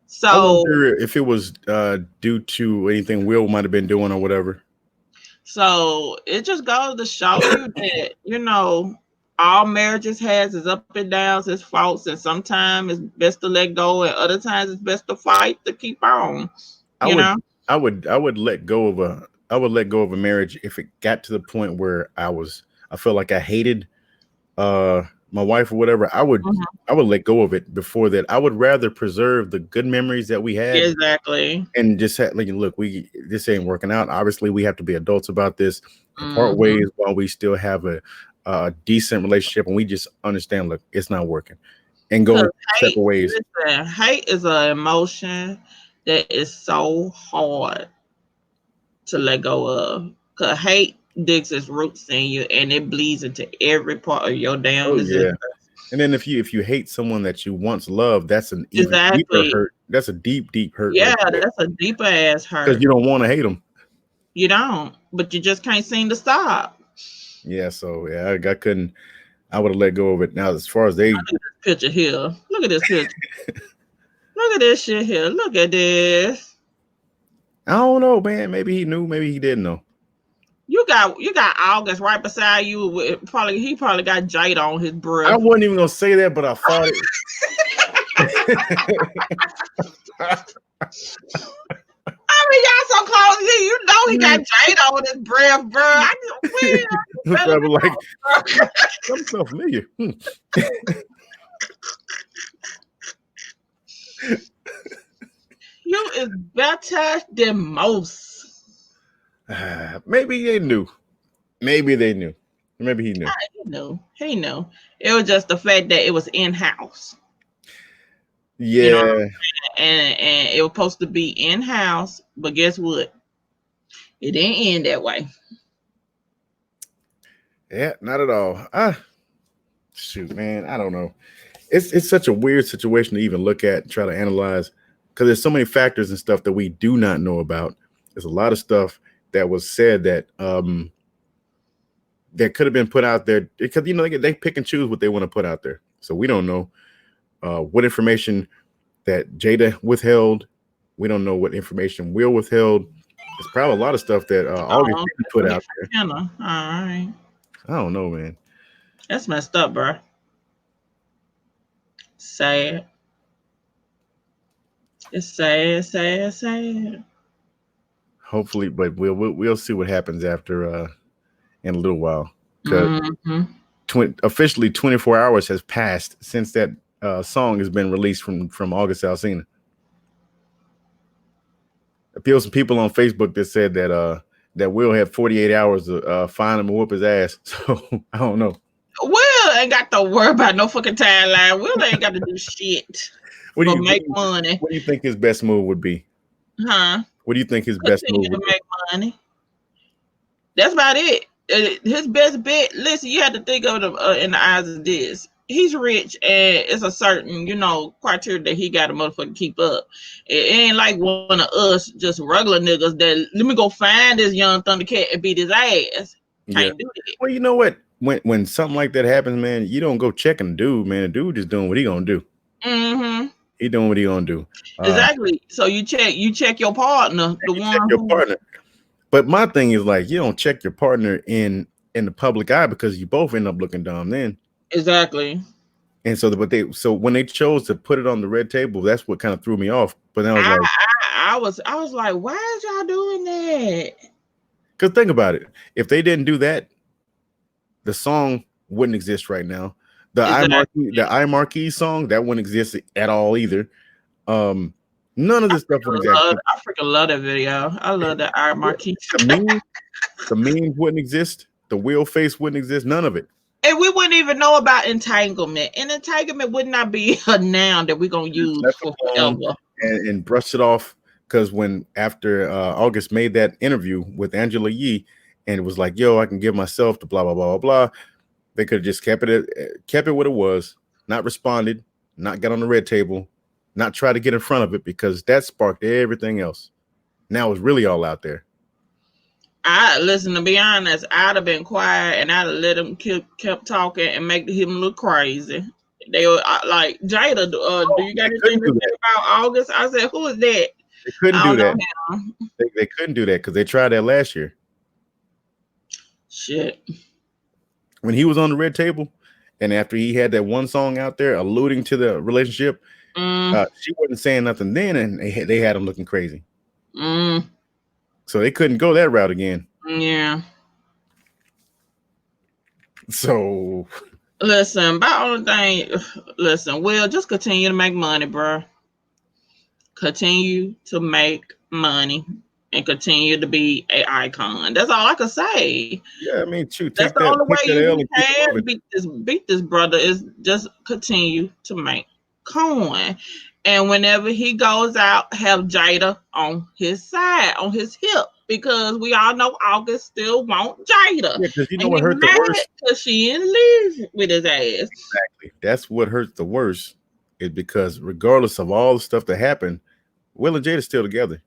So wonder if it was due to anything Will might have been doing or whatever. So it just goes to show you that, all marriages has its up and downs, its faults, and sometimes it's best to let go, and other times it's best to fight to keep on. I You would know? I would let go of a marriage if it got to the point where I felt like I hated my wife or whatever. Mhm. I would let go of it before that. I would rather preserve the good memories that we had Exactly. and just like, look, this ain't working out. Obviously, we have to be adults about this and part Mm-hmm. ways while we still have a decent relationship, and we just understand, look, it's not working, and go Because separate ways. hate is an emotion that is so hard to let go of. Because hate digs its roots in you, and it bleeds into every part of your damn Oh existence. yeah. And then if you hate someone that you once loved, that's an even deeper Exactly. hurt. That's a deep hurt Yeah, right there. that's a deeper ass Because hurt. you don't want to hate them. You don't, but you just can't seem to stop. Yeah. So yeah, I couldn't. I would have let go of it. Now, as far as they, Look at this picture here. Look at this picture. Look at this shit here. Look at this. I don't know, man. Maybe he knew. Maybe he didn't know. You got August right beside you. He probably got Jada on his I breath. wasn't even gonna say that, but I thought it. I mean, y'all so close. You know he got Jada on his breath, bro. I just I was like, something so familiar. You is better than most. Maybe they knew. Maybe they knew. Maybe he knew. He knew. It was just the fact that it was in house. Yeah. You know, and it was supposed to be in house, but guess what? It didn't end that way. Yeah, not at all. Shoot, man, I don't know. It's such a weird situation to even look at and try to analyze because there's so many factors and stuff that we do not know about. There's a lot of stuff that was said that that could have been put out there because they pick and choose what they want to put out there. So we don't know what information that Jada withheld. We don't know what information Will withheld. There's probably a lot of stuff that August didn't put out there. All right. I don't know, man. That's messed up, bro. Sad. It's sad. Hopefully, but we'll see what happens after in a little while. Mm-hmm. Officially 24 hours has passed since that song has been released from August Alsina. There were some people on Facebook that said that Will had 48 hours to find him and whoop his ass. So I don't know. Will ain't got to worry about no fucking timeline. Will ain't got to do shit. But make money. What do you think his best move would be? Huh? What do you think his best move would be? Make money. That's about it. His best bet. Listen, you have to think of it in the eyes of this. He's rich, and it's a certain, criteria that he got to motherfucking keep up. It ain't like one of us, just regular niggas that let me go find this young Thundercat and beat his ass. Can't do that. Well, you know what? When something like that happens, man, you don't go checking the dude, man. The dude just doing what he gonna do. Mm-hmm. He doing what he gonna do. Exactly. So you check your partner, your partner. But my thing is like you don't check your partner in the public eye because you both end up looking dumb then. Exactly. And so when they chose to put it on the red table, that's what kind of threw me off. But then I was like, why is y'all doing that? Because think about it. If they didn't do that, the song wouldn't exist right now. The iMarquee song, that wouldn't exist at all either. None of this stuff would exist. I freaking love that video. I love that iMarquee. The memes wouldn't exist. The wheel face wouldn't exist. None of it. And we wouldn't even know about entanglement. And entanglement would not be a noun that we're going to use for forever. And brush it off because when after August made that interview with Angela Yee, and it was like, "Yo, I can give myself to blah blah blah blah blah," they could have just kept it what it was, not responded, not got on the red table, not try to get in front of it, because that sparked everything else. Now it's really all out there. I listen, to be honest, I'd have been quiet and I'd have let him kept talking and make him look crazy. They were like, Jada, do you got They anything couldn't to do say that. about August? I said, who is that? They couldn't I do don't know that. him. They couldn't do that because they tried that last year Shit. when he was on the red table, and after he had that one song out there alluding to the relationship, she wasn't saying nothing then, and they had him looking crazy. So they couldn't go that route again. Yeah. So listen, about only thing, listen, Will, just continue to make money, bro. Continue to make money and continue to be an icon. That's all I can say. Yeah, I mean, shoot, that's take the only way that L you and keep it can beat this brother is just continue to make coin. And whenever he goes out, have Jada on his side, on his hip, because we all know August still want Jada. Yeah, because you know and what hurt the worst? Because she in live with his ass. Exactly. That's what hurts the worst, is because regardless of all the stuff that happened, Will and Jada still together.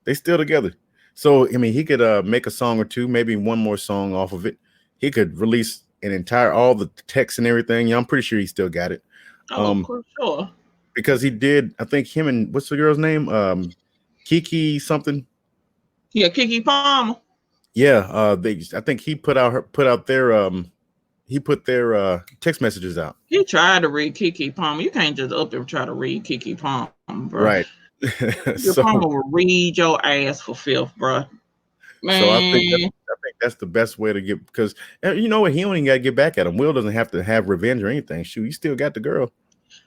They still together. So I mean, he could make a song or two, maybe one more song off of it. He could release an entire all the text and everything. Yeah, I'm pretty sure he still got it. For sure. Because he did, I think him and what's the girl's name? Kiki something. Yeah, Kiki Palmer. Yeah, I think he put their text messages out. He tried to read Kiki Palmer. You can't just up and try to read Kiki Palmer, bro. Right. Your Palmer will read your ass for filth, bro. Man. So I think that's the best way to get, because you know what, he don't even got to get back at him. Will doesn't have to have revenge or anything. Shoot, he still got the girl.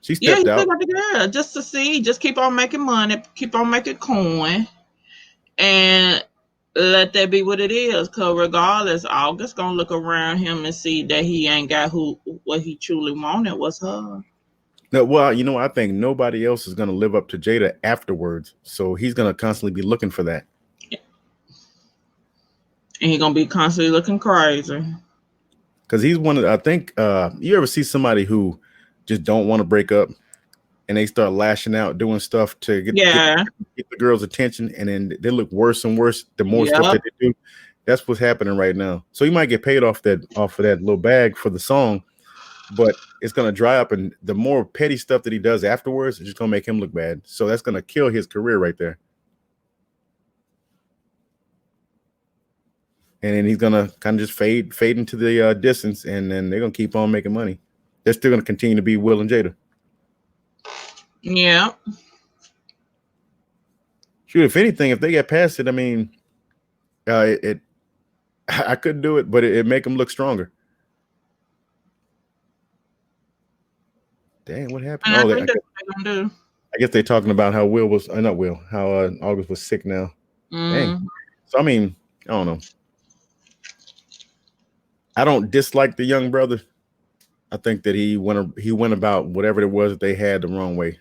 She stepped out. Still got the girl, just to see, just keep on making money, keep on making coin, and let that be what it is. Cause regardless, August gonna look around him and see that he ain't got what he truly wanted was her. No, well, you know, I think nobody else is gonna live up to Jada afterwards, so he's gonna constantly be looking for that. And he's gonna be constantly looking crazy. Because he's one of I think you ever see somebody who just don't want to break up and they start lashing out, doing stuff to get the girl's attention, and then they look worse and worse the more stuff that they do. That's what's happening right now. So he might get paid off of that little bag for the song, but it's gonna dry up, and the more petty stuff that he does afterwards is just gonna make him look bad. So that's gonna kill his career right there. And then he's gonna kind of just fade into the distance, and then they're gonna keep on making money. They're still gonna continue to be Will and Jada. Yeah. Shoot, if anything, if they get past it, I mean, I couldn't do it, but it make them look stronger. Dang, what happened? And I think that's what they're gonna do. I guess they're talking about how Will was not Will, how August was sick now. Dang. So I mean, I don't know. I don't dislike the young brother. I think that he went about whatever it was that they had the wrong way.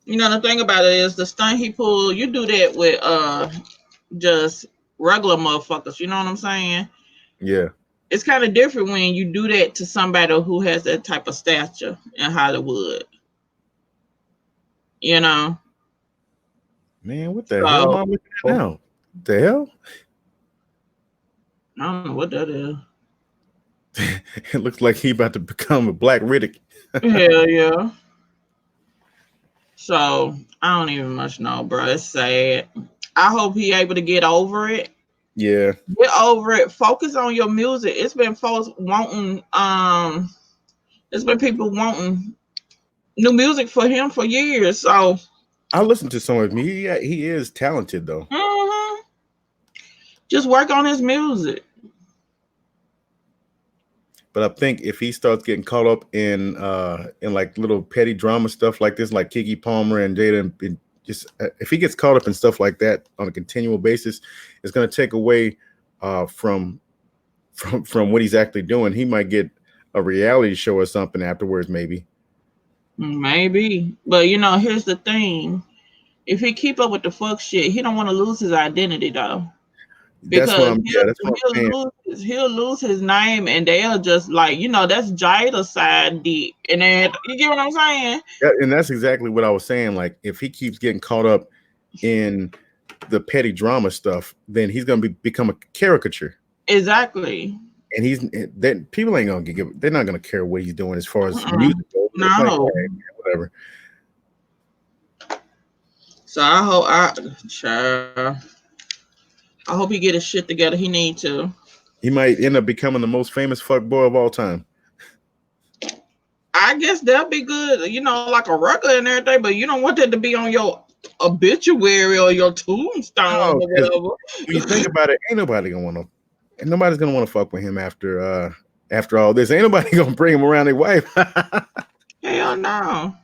You know, the thing about it is the stunt he pulled, you do that with just regular motherfuckers, you know what I'm saying? Yeah. It's kind of different when you do that to somebody who has that type of stature in Hollywood. You know? Man, what the hell am I looking at now? What the hell? I don't know what that is. It looks like he about to become a Black Riddick. Hell yeah. So I don't even much know, bro. It's sad. I hope he able to get over it. Yeah. Get over it. Focus on your music. It's been folks wanting it's been people wanting new music for him for years. So I listened to some of him. He is talented though. Mm-hmm. Just work on his music. But I think if he starts getting caught up in like little petty drama stuff like this, like Keke Palmer and Jada, and just if he gets caught up in stuff like that on a continual basis, it's going to take away from what he's actually doing. He might get a reality show or something afterwards, maybe. Maybe. But here's the thing. If he keep up with the fuck shit, he don't want to lose his identity though. That's what Because I'm. Yeah, he'll that's what I'm saying. he'll lose his name, and they'll just like that's Jada's side deep, and then you get what I'm saying? Yeah, and that's exactly what I was saying. Like, if he keeps getting caught up in the petty drama stuff, then he's gonna become a caricature. Exactly. And then people ain't gonna give. They're not gonna care what he's doing as far as music goes. It's like, No. hey, whatever. So child, I hope he get his shit together. He need to. He might end up becoming the most famous fuck boy of all time. I guess that'll be good, like a record and everything, but you don't want that to be on your obituary or your tombstone No, or because whatever. when you think about it, nobody's gonna want to fuck with him after all this. Ain't nobody gonna bring him around their wife. Hell no.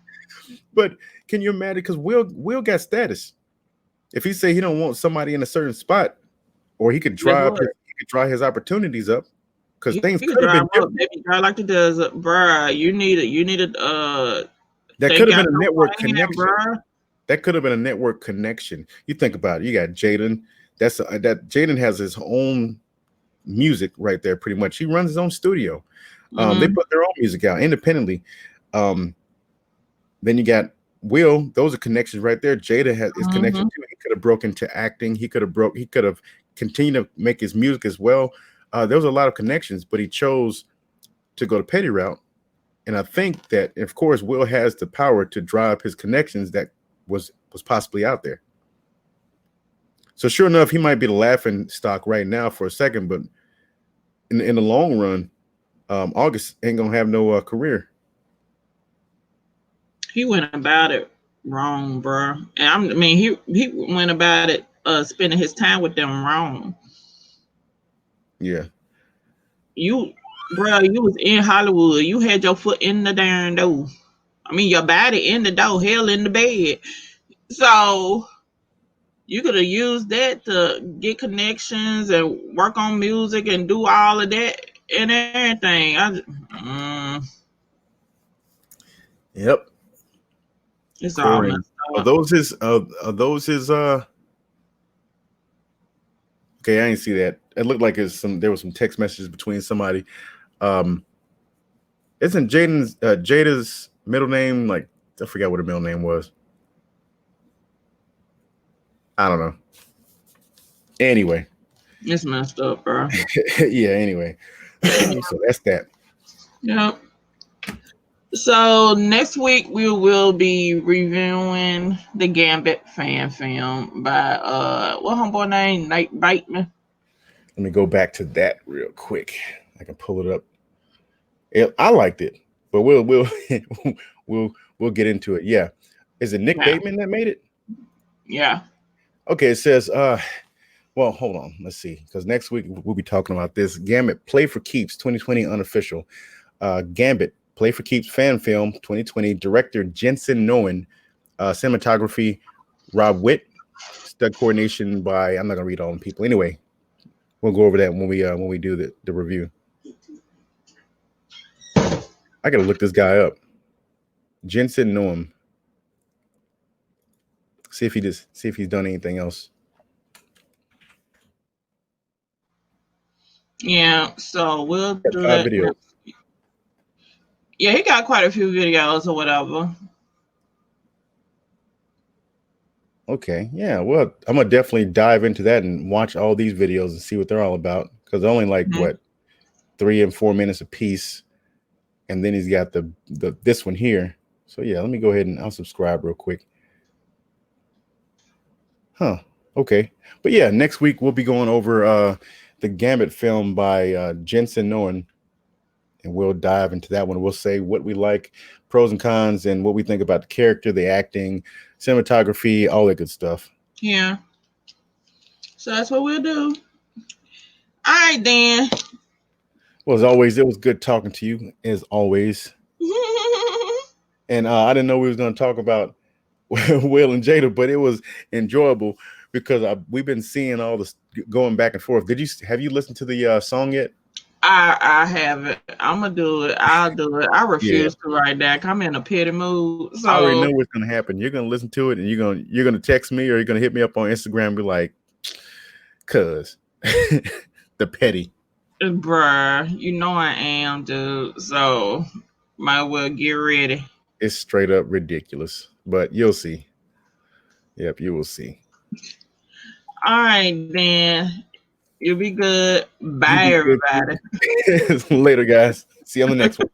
But can you imagine? Because Will got status. If he say he don't want somebody in a certain spot, or he could dry his opportunities up, because things could have been different. Baby, dry like the desert, bruh. You need That could have been a network connection. Bruh. That could have been a network connection. You think about it. You got Jaden. That Jaden has his own music right there. Pretty much, he runs his own studio. They put their own music out independently. Then you got Will. Those are connections right there. Jada has his connection too. He could have broken into acting. He could have continued to make his music as well. There was a lot of connections, but he chose to go the petty route. And I think that, of course, Will has the power to drive his connections that was possibly out there. So sure enough, he might be the laughing stock right now for a second, but in the long run, August ain't gonna have no career. He went about it wrong, bro. And he went about it spending his time with them wrong. Yeah. You was in Hollywood. You had your foot in the darn door. Your body in the door, hell in the bed. So you could have used that to get connections and work on music and do all of that and everything. Yep. It's all messed up. Are those his okay, I didn't see that. It looked like there was some text messages between somebody. Isn't Jada's middle name, like, I forgot what her middle name was. I don't know. Anyway. It's messed up, bro. Yeah, anyway. So that's that. Yep. So next week we will be reviewing the Gambit fan film by what homeboy name? Nate Bateman. Let me go back to that real quick. I can pull it up. I liked it, but we'll get into it. Yeah. Is it Nick Bateman that made it? Yeah. Okay, it says well, hold on. Let's see. Because next week we'll be talking about this. Gambit Play for Keeps 2020 unofficial. Gambit Play for Keeps fan film 2020. Director Jensen Noen. Cinematography Rob Witt. Stud coordination by, I'm not gonna read all the people. Anyway, we'll go over that when we do the review. I gotta look this guy up. Jensen Noem. See if he's done anything else. Yeah, so we'll do that. Videos. Yeah, he got quite a few videos or whatever. Okay, yeah. Well, I'm gonna definitely dive into that and watch all these videos and see what they're all about, because they're only like what 3 and 4 minutes a piece, and then he's got the this one here. So yeah, let me go ahead and I'll subscribe real quick. Huh. Okay. But yeah, next week we'll be going over the Gambit film by Jensen Noen, and we'll dive into that one. We'll say what we like, pros and cons, and what we think about the character, the acting, cinematography, all that good stuff. Yeah. So that's what we'll do. All right, then. Well, as always, it was good talking to you, as always. And I didn't know we was going to talk about Will and Jada, but it was enjoyable because we've been seeing all this going back and forth. Have you listened to the song yet? I haven't. I'm gonna do it. I'll do it. I Yeah. refuse to right now. I'm in a pity mood. I already So, know what's gonna happen. You're gonna listen to it and you're gonna text me or you're gonna hit me up on Instagram and be like, cuz the petty. bruh, you know I am, dude. So, might well get ready. It's straight up ridiculous. But you'll see. Yep, you will see. All right, then. You'll be good. You Bye, be good everybody. too. Later, guys. See you on the next one.